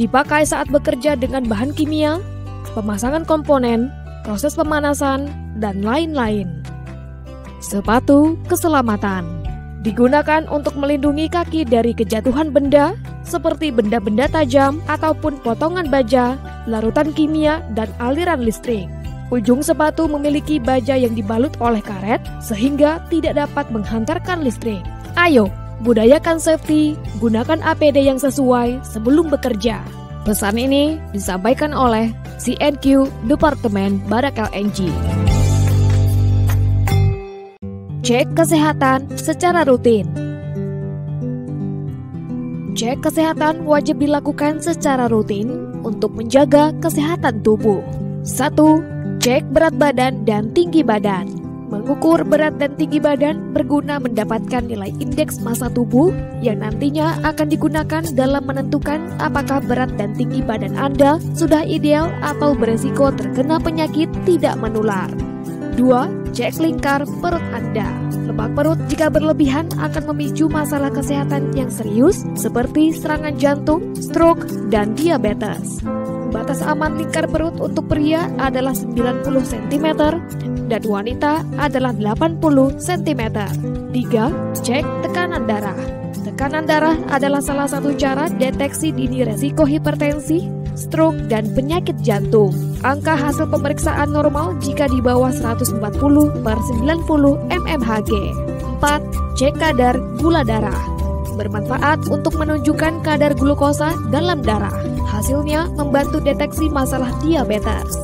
Dipakai saat bekerja dengan bahan kimia, pemasangan komponen, proses pemanasan, dan lain-lain. Sepatu keselamatan digunakan untuk melindungi kaki dari kejatuhan benda seperti benda-benda tajam ataupun potongan baja, larutan kimia, dan aliran listrik. Ujung sepatu memiliki baja yang dibalut oleh karet sehingga tidak dapat menghantarkan listrik. Ayo, budayakan safety, gunakan APD yang sesuai sebelum bekerja. Pesan ini disampaikan oleh CNQ Departemen Badak LNG. Cek kesehatan secara rutin. Cek kesehatan wajib dilakukan secara rutin untuk menjaga kesehatan tubuh. 1. Cek berat badan dan tinggi badan. Mengukur berat dan tinggi badan berguna mendapatkan nilai indeks massa tubuh yang nantinya akan digunakan dalam menentukan apakah berat dan tinggi badan Anda sudah ideal atau beresiko terkena penyakit tidak menular. 2. Cek lingkar perut Anda. Lemak perut jika berlebihan akan memicu masalah kesehatan yang serius seperti serangan jantung, stroke, dan diabetes. Batas aman lingkar perut untuk pria adalah 90 cm dan wanita adalah 80 cm. 3. Cek tekanan darah. Tekanan darah adalah salah satu cara deteksi dini resiko hipertensi, stroke, dan penyakit jantung. Angka hasil pemeriksaan normal jika di bawah 140/90 mmHg. 4. Cek kadar gula darah. Bermanfaat untuk menunjukkan kadar glukosa dalam darah. Hasilnya membantu deteksi masalah diabetes.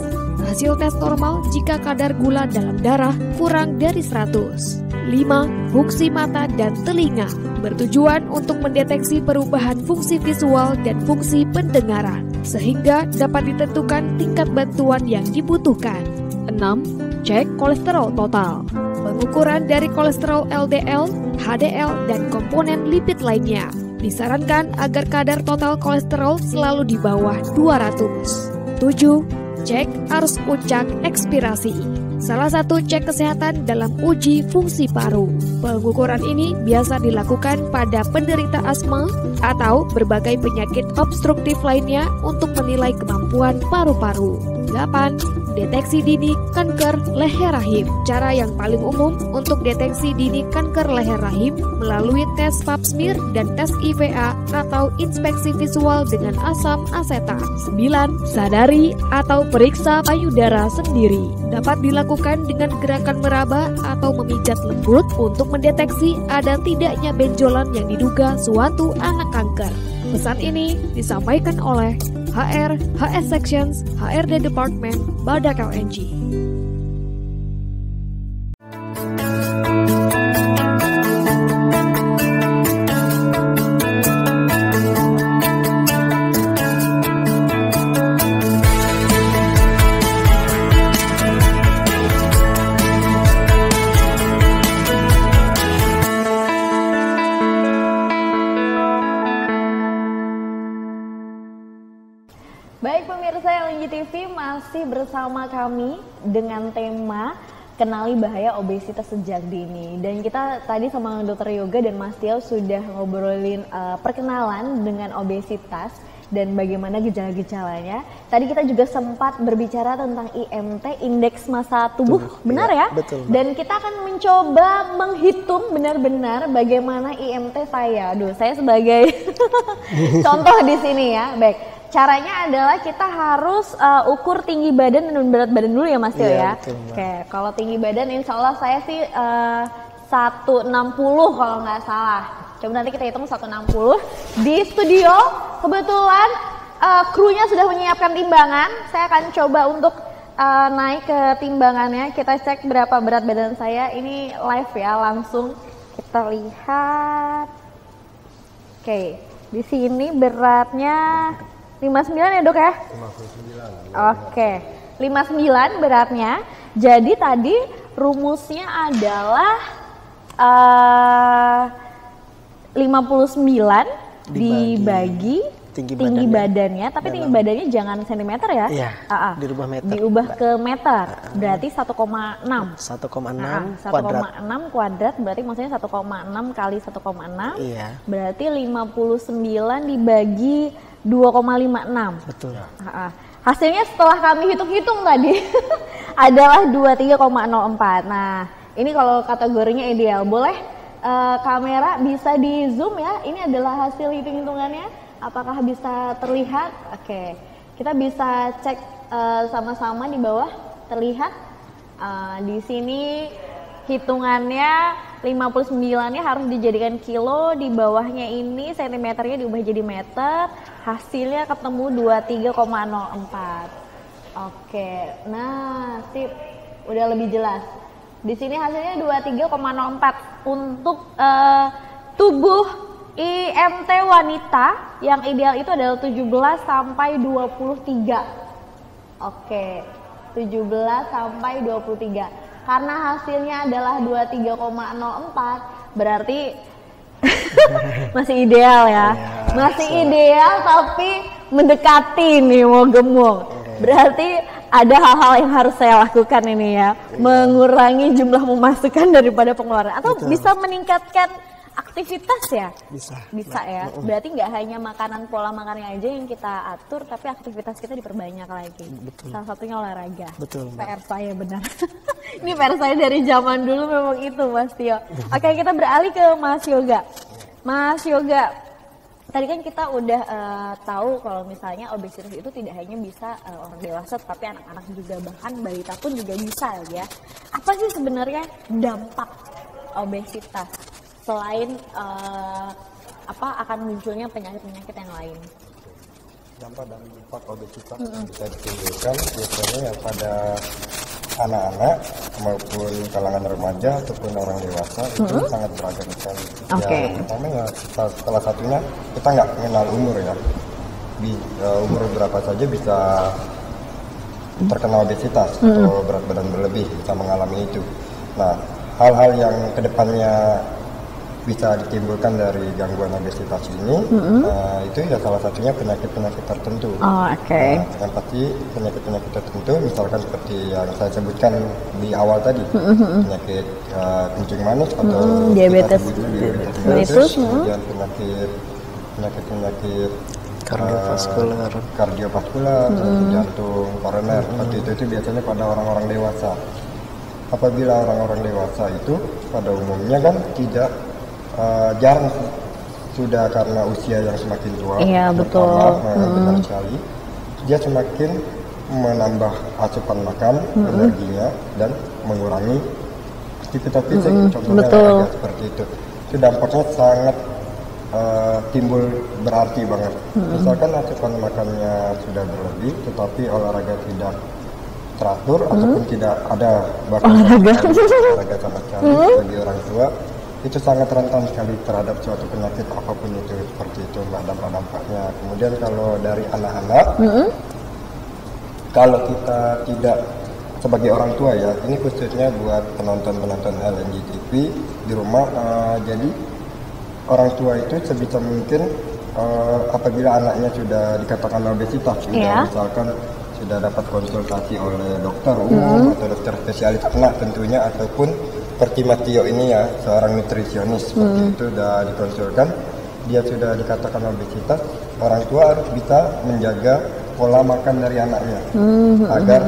Hasil tes normal jika kadar gula dalam darah kurang dari 100. 5. Fungsi mata dan telinga. Bertujuan untuk mendeteksi perubahan fungsi visual dan fungsi pendengaran, sehingga dapat ditentukan tingkat bantuan yang dibutuhkan. 6. Cek kolesterol total. Pengukuran dari kolesterol LDL, HDL, dan komponen lipid lainnya. Disarankan agar kadar total kolesterol selalu di bawah 200. 7. Cek arus puncak ekspirasi. Salah satu cek kesehatan dalam uji fungsi paru. Pengukuran ini biasa dilakukan pada penderita asma atau berbagai penyakit obstruktif lainnya untuk menilai kemampuan paru-paru. 8. Deteksi dini kanker leher rahim. Cara yang paling umum untuk deteksi dini kanker leher rahim melalui tes pap smear dan tes IVA atau inspeksi visual dengan asam asetat. 9. Sadari atau periksa payudara sendiri. Dapat dilakukan dengan gerakan meraba atau memijat lembut untuk mendeteksi ada tidaknya benjolan yang diduga suatu anak kanker. Pesan ini disampaikan oleh HR, HS Sections, HRD Department, Badak LNG. Baik pemirsa LNG TV, masih bersama kami dengan tema kenali bahaya obesitas sejak dini. Dan kita tadi sama Dr. Yoga dan Mas Tio sudah ngobrolin perkenalan dengan obesitas dan bagaimana gejala-gejalanya. Tadi kita juga sempat berbicara tentang IMT, indeks massa tubuh, benar ya? Betul. Dan kita akan mencoba menghitung benar-benar bagaimana IMT saya. Aduh, saya sebagai contoh di sini ya. Baik, caranya adalah kita harus ukur tinggi badan dan berat badan dulu ya Mas Tio ya. Betul, Oke, kalau tinggi badan insya Allah saya sih 160 kalau nggak salah. Coba nanti kita hitung 160. Di studio kebetulan krunya sudah menyiapkan timbangan. Saya akan coba untuk naik ke timbangannya. Kita cek berapa berat badan saya. Ini live ya, langsung kita lihat. Oke, di sini beratnya 59 ya dok ya? 59. Oke, 59 beratnya. Jadi tadi rumusnya adalah 59 dibagi tinggi badannya, tapi tinggi badannya jangan sentimeter ya? Iya, dirubah meter. Diubah ke meter, berarti 1,6. 1,6 kuadrat, berarti maksudnya 1,6 kali 1,6. Iya. Berarti 59 dibagi 2,56. Betul. Hasilnya setelah kami hitung-hitung tadi adalah 23,04. Nah, ini kalau kategorinya ideal. Boleh kamera bisa di zoom ya. Ini adalah hasil hitung-hitungannya. Apakah bisa terlihat? Oke, kita bisa cek sama-sama di bawah. Terlihat di sini hitungannya 59-nya harus dijadikan kilo, di bawahnya ini sentimeternya diubah jadi meter. Hasilnya ketemu 23,04. Oke, nah sip, udah lebih jelas. Di sini hasilnya 23,04 untuk tubuh IMT wanita yang ideal itu adalah 17 sampai 23. Oke, 17 sampai 23. Karena hasilnya adalah 23,04, berarti masih ideal ya. Masih ideal tapi mendekati nih mau gemuk. Berarti ada hal-hal yang harus saya lakukan ini ya, mengurangi jumlah pemasukan daripada pengeluaran, atau bisa meningkatkan aktivitas ya? Bisa ya. Berarti nggak hanya pola makannya aja yang kita atur, tapi aktivitas kita diperbanyak lagi. Salah satunya olahraga. Betul. PR saya benar. Ini PR saya dari zaman dulu memang itu Mas Tio. Oke, kita beralih ke Mas Yoga. Mas Yoga, tadi kan kita udah tahu kalau misalnya obesitas itu tidak hanya bisa orang dewasa, tapi anak-anak juga, bahkan balita pun juga bisa ya. Apa sih sebenarnya dampak obesitas selain akan munculnya penyakit-penyakit yang lain? Dampak obesitas bisa ditimbulkan biasanya ya pada anak-anak maupun kalangan remaja ataupun orang dewasa itu sangat beragam sekali. Ya, pertama ya salah satunya kita nggak mengenal umur ya. Umur berapa saja bisa terkena obesitas atau berat badan berlebih, bisa mengalami itu. Nah, hal-hal yang kedepannya bisa ditimbulkan dari gangguan obesitas ini, itu ya salah satunya penyakit-penyakit tertentu. Yang pasti penyakit-penyakit tertentu, misalkan seperti yang saya sebutkan di awal tadi, penyakit kencing manis atau diabetes, kemudian penyakit kardiovaskular, jantung, koroner, seperti itu biasanya pada orang-orang dewasa. Apabila orang-orang dewasa itu pada umumnya kan tidak jarang sudah karena usia yang semakin tua, benar sekali, dia semakin menambah asupan makan, energinya, dan mengurangi aktivitas fisik, contohnya olahraga seperti itu. Itu dampaknya sangat timbul berarti banget. Misalkan asupan makannya sudah berlebih, tetapi olahraga tidak teratur ataupun tidak ada bahkan olahraga sama sekali bagi orang tua, itu sangat rentan sekali terhadap suatu penyakit apapun itu, seperti itu mbak dampak-dampaknya. Kemudian kalau dari anak-anak, kalau kita tidak sebagai orang tua ya, ini khususnya buat penonton-penonton LNG TV di rumah, jadi orang tua itu sebisa mungkin apabila anaknya sudah dikatakan obesitas, misalkan sudah dapat konsultasi oleh dokter umum atau dokter spesialis anak tentunya, ataupun seperti Mas Tio ini ya, seorang nutrisionis seperti itu, sudah dikonsulkan, dia sudah dikatakan obesitas, orang tua harus bisa menjaga pola makan dari anaknya agar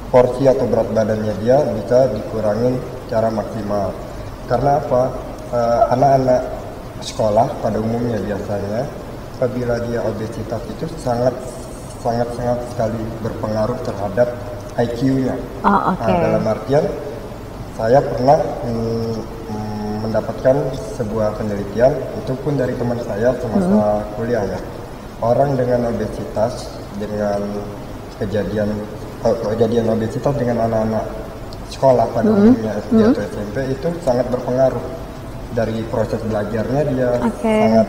porsi atau berat badannya dia bisa dikurangin secara maksimal. Karena apa? Anak-anak sekolah pada umumnya biasanya apabila dia obesitas itu sangat sekali berpengaruh terhadap IQ-nya. Oh, oke. Dalam artian saya pernah mendapatkan sebuah penelitian, itu pun dari teman saya semasa kuliah ya. Orang dengan obesitas dengan kejadian obesitas dengan anak-anak sekolah pada umumnya SD atau SMP itu sangat berpengaruh. Dari proses belajarnya dia sangat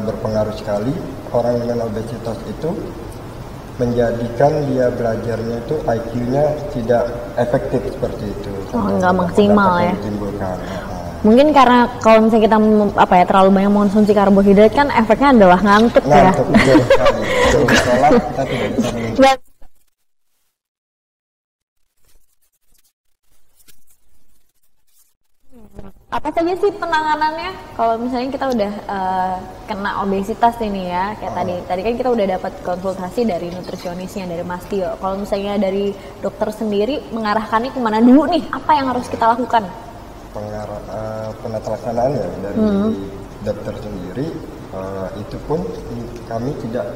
berpengaruh sekali. Orang dengan obesitas itu menjadikan dia belajarnya itu IQ-nya tidak efektif seperti itu. Nggak maksimal ya. Ditimbulkan. Mungkin karena kalau misalnya kita terlalu banyak mengonsumsi karbohidrat kan efeknya adalah ngantuk ya. Ngantuk betul sekali. Di sekolah kita tidak bisa menunjukkan. Apa saja sih penanganannya kalau misalnya kita udah kena obesitas ini ya, kayak tadi kan kita udah dapat konsultasi dari nutrisionisnya, dari Mas Tio. Kalau misalnya dari dokter sendiri mengarahkannya kemana dulu nih, apa yang harus kita lakukan? Penata ya dari dokter sendiri itu pun kami tidak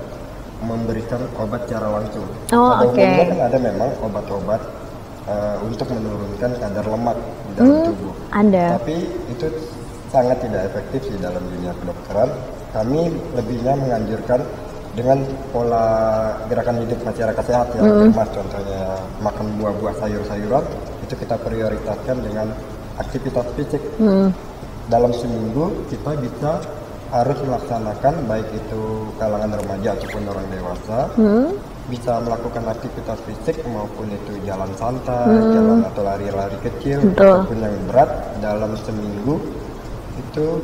memberikan obat secara langsung. Pada umumnya kan ada memang obat-obat untuk menurunkan kadar lemak di dalam tubuh. Ada. Tapi itu sangat tidak efektif di dalam dunia kedokteran. Kami lebihnya menganjurkan dengan pola gerakan hidup masyarakat sehat ya, Mas, contohnya makan buah-buah, sayur-sayuran, itu kita prioritaskan dengan aktivitas fisik. Dalam seminggu kita bisa harus melaksanakan, baik itu kalangan remaja ataupun orang dewasa, bisa melakukan aktivitas fisik maupun itu jalan santai, jalan atau lari-lari kecil, ataupun yang berat dalam seminggu itu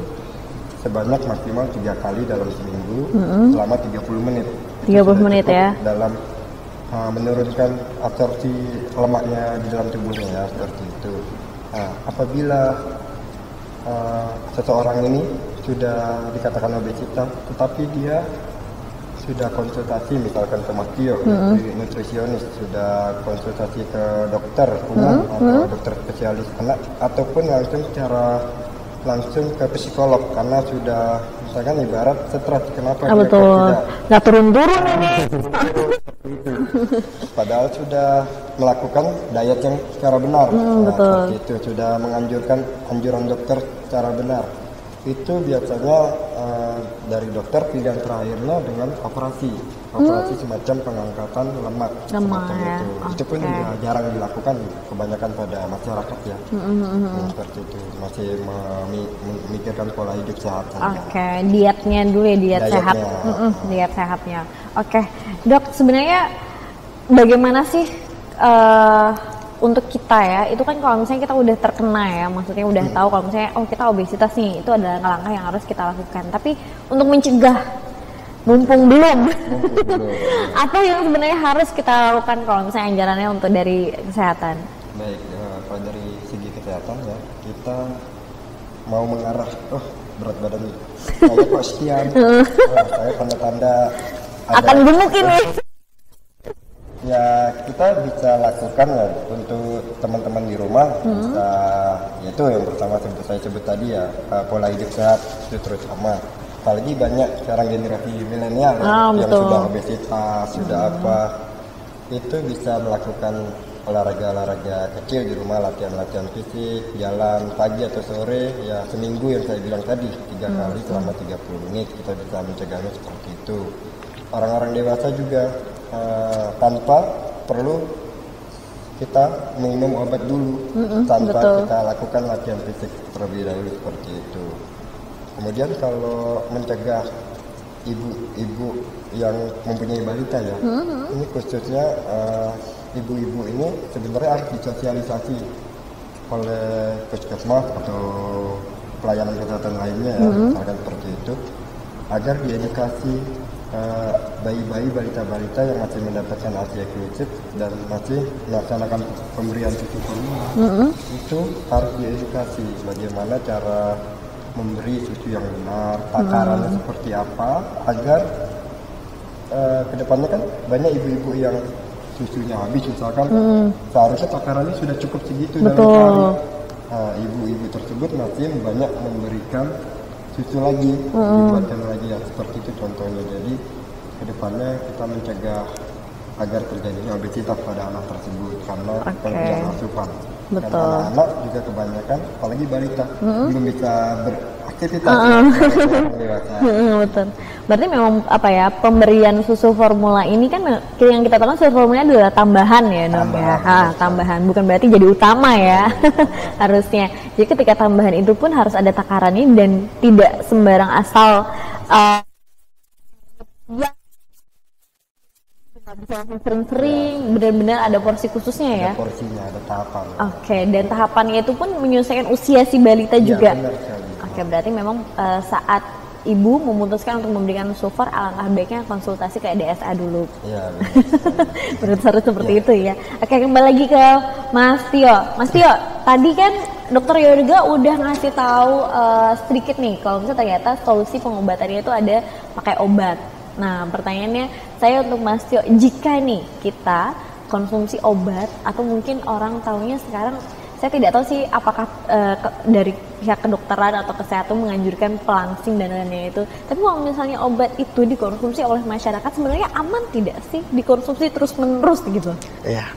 sebanyak maksimal 3 kali dalam seminggu selama 30 menit. 30 menit ya. Dalam menurunkan absorpsi lemaknya di dalam tubuhnya ya, seperti itu. Apabila seseorang ini sudah dikatakan obesitas, tetapi dia sudah konsultasi misalkan ke Mas Tio, nutrisionis, sudah konsultasi ke dokter umum atau dokter spesialis anak, ataupun langsung ke psikolog karena sudah misalkan ibarat stres, kenapa dia tidak nggak turun-turun ini. Padahal sudah melakukan diet yang secara benar, seperti itu, sudah menganjurkan anjuran dokter secara benar. Itu biasanya dari dokter pilihan terakhirnya dengan operasi semacam pengangkatan lemak semacam ya. Itu pun juga jarang dilakukan kebanyakan pada masyarakat ya. Seperti itu, masih memikirkan pola hidup sehat saja. Dietnya dulu ya, diet sehat. Diet sehatnya. Dok, sebenarnya bagaimana sih untuk kita ya, itu kan kalau misalnya kita udah terkena ya, maksudnya udah tahu kalau misalnya kita obesitas nih, itu adalah langkah yang harus kita lakukan. Tapi untuk mencegah, mumpung belum. Apa yang sebenarnya harus kita lakukan kalau misalnya anjurannya untuk dari kesehatan? Baik, kalau dari segi kesehatan ya, kita mau mengarah, berat badan saya kok sekian, saya tanda-tanda akan gemuk ini. Ya, kita bisa lakukan ya untuk teman-teman di rumah, bisa, yaitu yang pertama saya sebut tadi ya, pola hidup sehat itu terutama. Apalagi banyak sekarang generasi milenial yang sudah obesitas, sudah itu bisa melakukan olahraga kecil di rumah, latihan fisik, jalan pagi atau sore, ya seminggu yang saya bilang tadi, 3 kali selama 30 menit, kita bisa mencegahnya seperti itu. Orang-orang dewasa juga tanpa perlu kita minum obat dulu, tanpa kita lakukan latihan fisik terlebih dahulu, seperti itu. Kemudian kalau mencegah ibu-ibu yang mempunyai balita ya, ini khususnya ibu-ibu ini sebenarnya harus disosialisasi oleh puskesmas atau pelayanan kesehatan lainnya ya, misalkan seperti itu, agar diedukasi bayi-bayi, balita-balita yang masih mendapatkan ASI eksklusif dan masih melaksanakan pemberian susu formula, itu harus diedukasi bagaimana cara memberi susu yang benar, takarannya seperti apa, agar kedepannya kan banyak ibu-ibu yang susunya habis misalkan, seharusnya takarannya sudah cukup segitu dalam sehari. Nah, ibu-ibu tersebut masih banyak memberikan susu lagi, dibuatkan lagi ya, seperti itu contohnya. Jadi kedepannya kita mencegah agar terjadinya obesitas pada anak tersebut karena kelebihan asupan. Dan anak-anak juga kebanyakan, apalagi balita, belum bisa beraktivitas. Betul. Berarti memang apa ya, pemberian susu formula ini kan yang kita tahu susu formula adalah tambahan ya dok ya. Tambahan, bukan berarti jadi utama ya. Harusnya. Jadi ketika tambahan itu pun harus ada takarannya dan tidak sembarang asal bisa sering-sering, benar-benar ada porsi khususnya ya. Ada porsinya, ada tahapan. Oke, dan tahapannya itu pun menyesuaikan usia si balita juga. Benar sekali. Oke, berarti memang saat ibu memutuskan untuk memberikan susu, alangkah baiknya konsultasi ke DSA dulu. Iya. Berarti harus seperti itu ya. Oke, kembali lagi ke Mas Tio. Mas Tio, tadi kan Dokter Yoga udah ngasih tahu sedikit nih, kalau misalnya ternyata solusi pengobatannya itu ada pakai obat. Nah, pertanyaannya saya untuk Mas Tio, jika nih kita konsumsi obat atau mungkin orang tahunya sekarang, saya tidak tahu sih apakah dari pihak kedokteran atau kesehatan menganjurkan pelangsing dan lainnya itu. Tapi kalau misalnya obat itu dikonsumsi oleh masyarakat, sebenarnya aman tidak sih dikonsumsi terus-menerus gitu? Iya.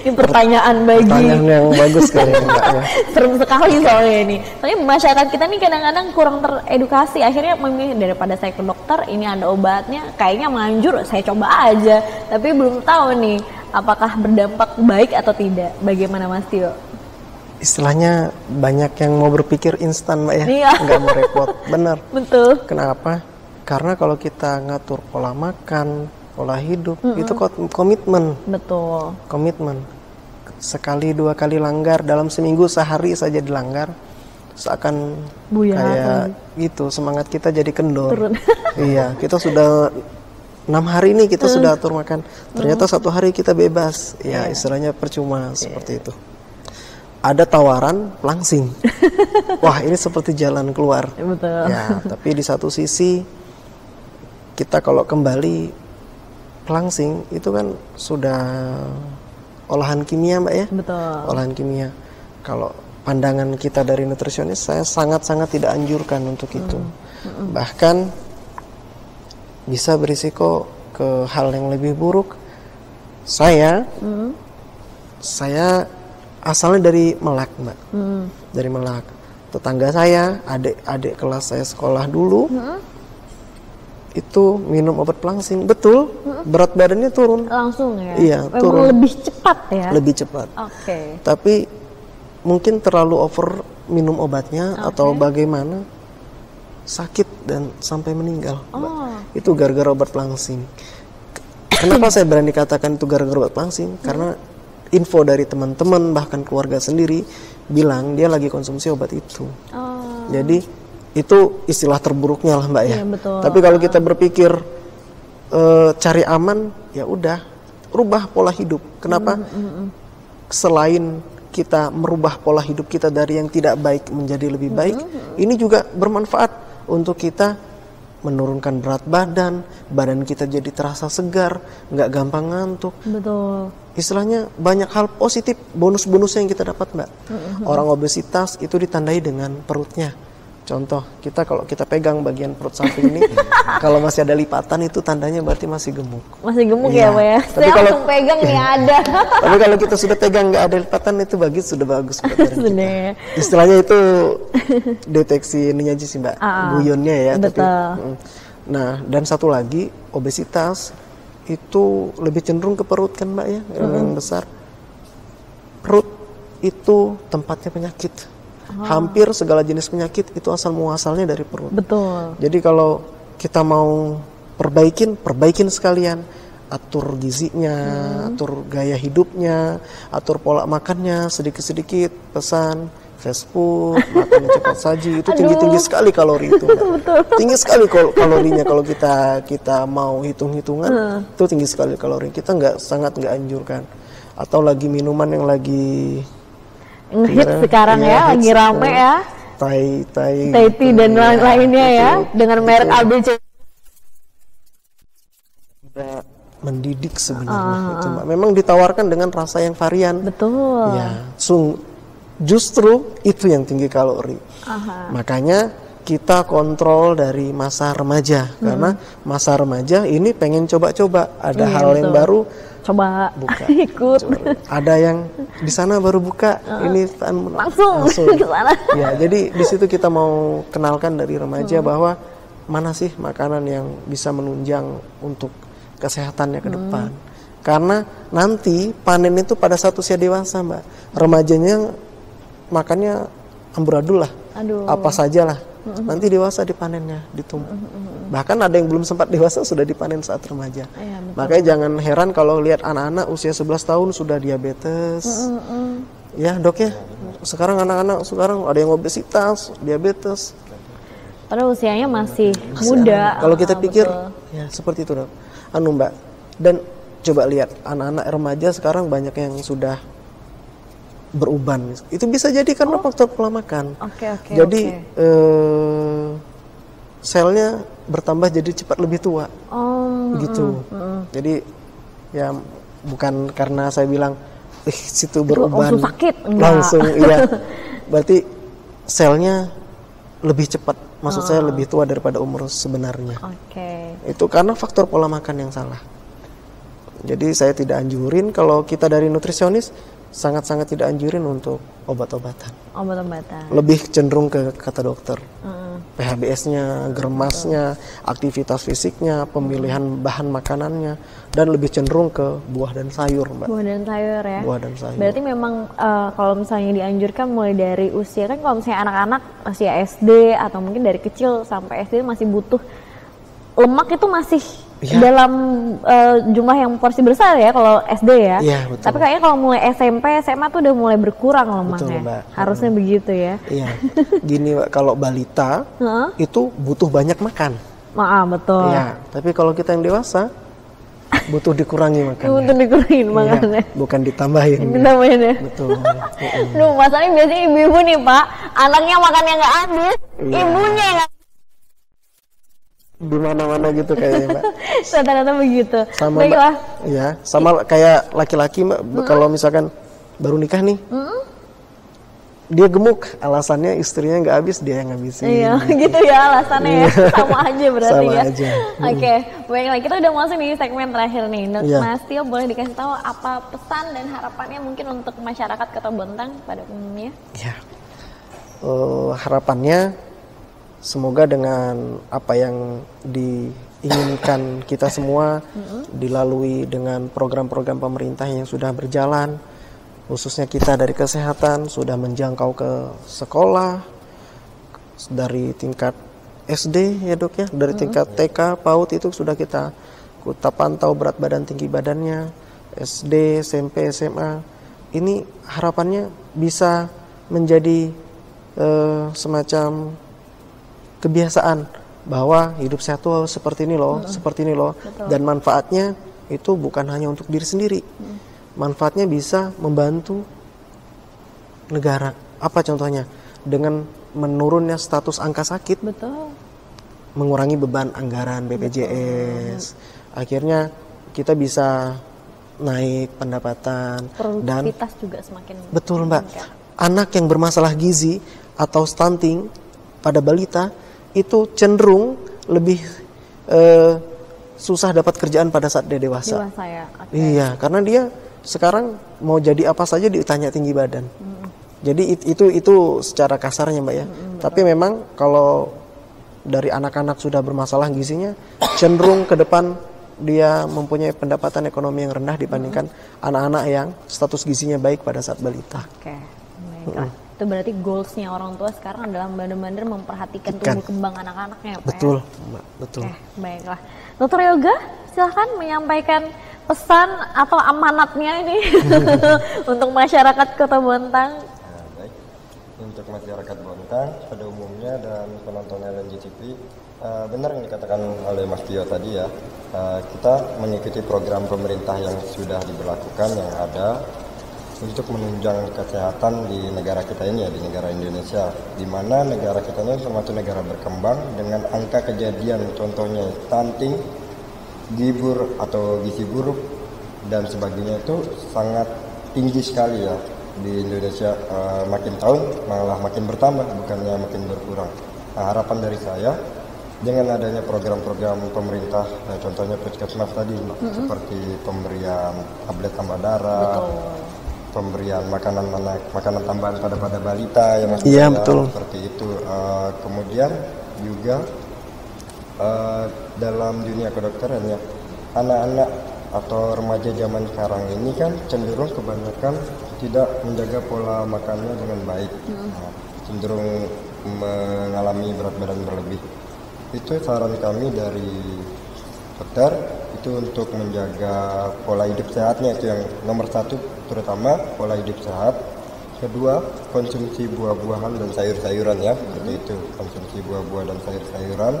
Ini pertanyaan yang bagus kali Mbak ya. Serem sekali soalnya ini. Soalnya masyarakat kita nih kadang-kadang kurang teredukasi. Akhirnya memilih daripada saya ke dokter, ini ada obatnya, kayaknya manjur, saya coba aja. Tapi belum tahu nih apakah berdampak baik atau tidak. Bagaimana Mas Tio? Istilahnya banyak yang mau berpikir instan Mbak ya, Iya. nggak mau repot. Bener. Betul. Kenapa? Karena kalau kita ngatur pola makan, pola hidup, itu komitmen. Betul. Komitmen. Sekali dua kali langgar dalam seminggu, sehari saja dilanggar, seakan Buyar kayak gitu, semangat kita jadi kendor. Turun. Iya, kita sudah 6 hari ini kita sudah atur makan, ternyata 1 hari kita bebas. Ya, istilahnya percuma seperti itu. Ada tawaran pelangsing. Wah, ini seperti jalan keluar. Betul. Ya, tapi di satu sisi kita kalau kembali pelangsing itu kan sudah olahan kimia Mbak ya. Betul. Olahan kimia. Kalau pandangan kita dari nutrisionis, saya sangat-sangat tidak anjurkan untuk itu. Bahkan bisa berisiko ke hal yang lebih buruk. Saya asalnya dari Melak Mbak. Dari Melak. Tetangga saya, adik-adik kelas saya sekolah dulu, itu minum obat pelangsing, betul, berat badannya turun. Langsung ya? Iya, memang turun. lebih cepat ya? Lebih cepat. Oke. Tapi mungkin terlalu over minum obatnya atau bagaimana, sakit dan sampai meninggal. Mbak. Itu gara-gara obat pelangsing. Kenapa saya berani katakan itu gara-gara obat pelangsing? Karena info dari teman-teman bahkan keluarga sendiri bilang dia lagi konsumsi obat itu. Jadi itu istilah terburuknya lah Mbak ya. Iya, betul. Tapi kalau kita berpikir cari aman, ya udah rubah pola hidup. Kenapa? Selain kita merubah pola hidup kita dari yang tidak baik menjadi lebih baik, ini juga bermanfaat untuk kita menurunkan berat badan, badan kita jadi terasa segar, nggak gampang ngantuk. Betul. Istilahnya banyak hal positif, bonus-bonusnya yang kita dapat Mbak. Orang obesitas itu ditandai dengan perutnya. Contoh, kalau kita pegang bagian perut samping ini, kalau masih ada lipatan itu tandanya berarti masih gemuk. Masih gemuk Iya. ya Pak ya? Saya langsung pegang nih ada. Tapi kalau kita sudah pegang nggak ada lipatan itu sudah bagus buat badan kita. Sudah. Istilahnya itu deteksi ini aja sih Mbak, guyonnya ya. Betul. Tapi, nah, dan satu lagi, obesitas itu lebih cenderung ke perut kan Mbak ya, yang besar. Perut itu tempatnya penyakit. Hampir segala jenis penyakit itu asal muasalnya dari perut. Betul. Jadi kalau kita mau perbaikin sekalian, atur gizinya, atur gaya hidupnya, atur pola makannya, sedikit-sedikit pesan fast food, makan cepat saji, itu tinggi-tinggi sekali kalori itu. Tinggi sekali kalorinya kalau kita mau hitung-hitungan, itu tinggi sekali kalori. Kita sangat nggak anjurkan. Atau lagi minuman yang lagi Ngehit sekarang ya, lagi rame ya. Taiti dan lain-lainnya ya, dengan merek ABC. Tidak mendidik sebenarnya itu, Mbak. Memang ditawarkan dengan rasa yang varian. Betul. Ya, justru itu yang tinggi kalori. Makanya kita kontrol dari masa remaja, karena masa remaja ini pengen coba-coba, ada hal yang baru, coba buka, ikut. Ada yang di sana baru buka, ini langsung ke sana. Ya, jadi di situ kita mau kenalkan dari remaja bahwa mana sih makanan yang bisa menunjang untuk kesehatannya ke depan. Karena nanti panen itu pada saat usia dewasa, Mbak. Remajanya makannya amburadul lah, apa saja lah. Nanti dewasa dipanennya, ditumbuk. Bahkan ada yang belum sempat dewasa sudah dipanen saat remaja. Makanya jangan heran kalau lihat anak-anak usia 11 tahun sudah diabetes. Ya dok ya, sekarang anak-anak sekarang ada yang obesitas, diabetes. Padahal usianya masih muda. Kalau kita pikir ya seperti itu dok. Mbak, dan coba lihat anak-anak remaja sekarang banyak yang sudah beruban. Itu bisa jadi karena faktor pola makan. Jadi selnya bertambah jadi cepat lebih tua. Gitu. Jadi ya bukan karena saya bilang situ beruban langsung sakit. Langsung iya. Berarti selnya lebih cepat. Maksud saya lebih tua daripada umur sebenarnya. Itu karena faktor pola makan yang salah. Jadi saya tidak anjurin, kalau kita dari nutrisionis sangat-sangat tidak anjurin untuk obat-obatan. Lebih cenderung ke kata dokter. PHBS-nya, germasnya, aktivitas fisiknya, pemilihan bahan makanannya, dan lebih cenderung ke buah dan sayur, Mbak. Buah dan sayur ya. Buah dan sayur. Berarti memang kalau misalnya dianjurkan mulai dari usia, kan kalau misalnya anak-anak usia SD atau mungkin dari kecil sampai SD masih butuh lemak, itu masih dalam jumlah yang porsi besar ya kalau SD ya. Betul. Tapi kayaknya kalau mulai SMP, SMA tuh udah mulai berkurang lemaknya. Betul, Mbak. Harusnya begitu ya. Iya. Gini, Mbak, kalau balita itu butuh banyak makan. Betul. Iya, tapi kalau kita yang dewasa butuh dikurangi makannya. Butuh dikurangin makannya. Bukan ditambahin. Ditambahin ya. Betul. Duh, masalahnya biasanya ibu-ibu nih, Pak, anaknya makannya nggak habis, ibunya nggak. Di mana-mana gitu kayaknya, Mbak. Rata-rata begitu. Sama Mbak, ya, sama kayak laki-laki, Mbak. Kalau misalkan baru nikah nih, dia gemuk, alasannya istrinya nggak habis, dia yang ngabisin. Iya, gitu ya alasannya ya. Sama aja berarti Sama ya. aja. Oke, baiklah, kita udah masuk di segmen terakhir nih. Iya. Mas Tio, boleh dikasih tahu apa pesan dan harapannya mungkin untuk masyarakat Kota Bontang pada umumnya? Ya, harapannya semoga dengan apa yang diinginkan kita semua dilalui dengan program-program pemerintah yang sudah berjalan, khususnya kita dari kesehatan sudah menjangkau ke sekolah dari tingkat SD ya dok ya, dari tingkat TK, PAUD itu sudah kita pantau berat badan, tinggi badannya, SD, SMP, SMA. Ini harapannya bisa menjadi semacam kebiasaan bahwa hidup sehat tuh seperti ini loh, seperti ini loh. Dan manfaatnya itu bukan hanya untuk diri sendiri. Manfaatnya bisa membantu negara. Apa contohnya? Dengan menurunnya status angka sakit. Mengurangi beban anggaran BPJS. Akhirnya kita bisa naik pendapatan. Produktivitas juga semakin betul, Mbak. Anak yang bermasalah gizi atau stunting pada balita itu cenderung lebih susah dapat kerjaan pada saat dia dewasa. Ya? Iya, karena dia sekarang mau jadi apa saja ditanya tinggi badan. Jadi itu secara kasarnya, Mbak ya. Tapi memang kalau dari anak-anak sudah bermasalah gizinya, cenderung ke depan dia mempunyai pendapatan ekonomi yang rendah dibandingkan anak-anak yang status gizinya baik pada saat balita. Baiklah. Itu berarti goalsnya orang tua sekarang adalah benar-benar memperhatikan tumbuh kembang anak-anaknya, Pak. Betul, Mbak. Betul. Baiklah. Dokter Yoga, silahkan menyampaikan pesan atau amanatnya ini untuk masyarakat Kota Bontang. Baik, untuk masyarakat Bontang pada umumnya dan penonton LNGTV, benar yang dikatakan oleh Mas Tio tadi ya, kita mengikuti program pemerintah yang sudah diberlakukan, yang ada. untuk menunjang kesehatan di negara kita ini ya, di negara Indonesia, di mana negara kita ini termasuk negara berkembang dengan angka kejadian contohnya stunting, gibur atau gizi buruk dan sebagainya itu sangat tinggi sekali ya di Indonesia. Makin tahun malah makin bertambah bukannya makin berkurang. Nah, harapan dari saya dengan adanya program-program pemerintah, contohnya Puskesmas tadi, seperti pemberian tablet tambah darah, pemberian makanan tambahan pada balita yang masih betul. seperti itu. Kemudian juga dalam dunia kedokteran ya, anak-anak atau remaja zaman sekarang ini kan cenderung kebanyakan tidak menjaga pola makannya dengan baik, cenderung mengalami berat badan berlebih. Itu saran kami dari dokter itu untuk menjaga pola hidup sehatnya, itu yang nomor satu, terutama pola hidup sehat. Kedua, konsumsi buah-buahan dan sayur-sayuran ya, seperti itu, konsumsi buah-buah dan sayur-sayuran,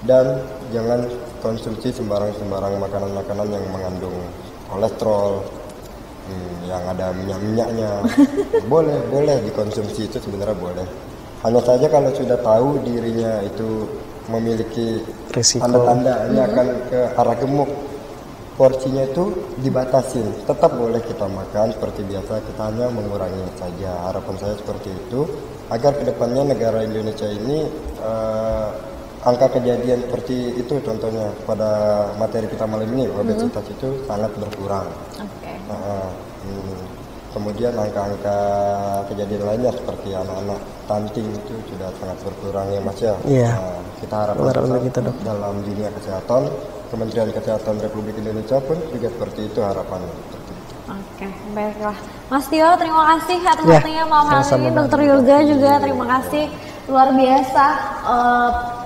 dan jangan konsumsi sembarang makanan-makanan yang mengandung kolesterol, yang ada minyak-minyaknya. boleh dikonsumsi, itu sebenarnya boleh. Hanya saja kalau sudah tahu dirinya itu memiliki tanda-tanda ini akan ke arah gemuk, porsinya itu dibatasin. Tetap boleh kita makan seperti biasa, kita hanya mengurangi saja. Harapan saya seperti itu, agar kedepannya negara Indonesia ini angka kejadian seperti itu, contohnya pada materi kita malam ini, obesitas itu sangat berkurang. Kemudian angka-angka kejadian lainnya seperti anak-anak stunting itu sudah sangat berkurang ya Mas ya. Kita harapkan kita dalam dunia kesehatan, Kementerian Kesehatan Republik Indonesia pun juga seperti itu harapannya. Oke, baiklah. Mas Tio, terima kasih atas waktunya malam hari ini. Dokter Yoga juga terima kasih, luar biasa.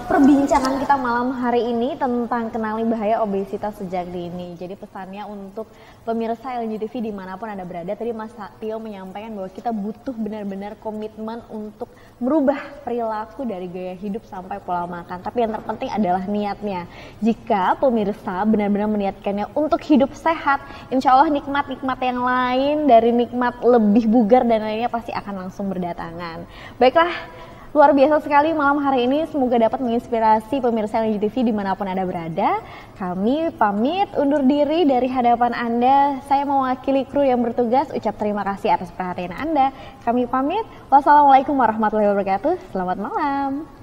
Perbincangan kita malam hari ini tentang kenali bahaya obesitas sejak dini. Jadi pesannya untuk pemirsa LNJ TV dimanapun Anda berada, tadi Mas Tio menyampaikan bahwa kita butuh benar-benar komitmen untuk merubah perilaku dari gaya hidup sampai pola makan. Tapi yang terpenting adalah niatnya. Jika pemirsa benar-benar meniatkannya untuk hidup sehat, insya Allah nikmat-nikmat yang lain dari nikmat lebih bugar dan lainnya pasti akan langsung berdatangan. Baiklah. Luar biasa sekali malam hari ini, semoga dapat menginspirasi pemirsa LNJ TV dimanapun Anda berada. Kami pamit undur diri dari hadapan Anda. Saya mewakili kru yang bertugas, ucap terima kasih atas perhatian Anda. Kami pamit, wassalamualaikum warahmatullahi wabarakatuh, selamat malam.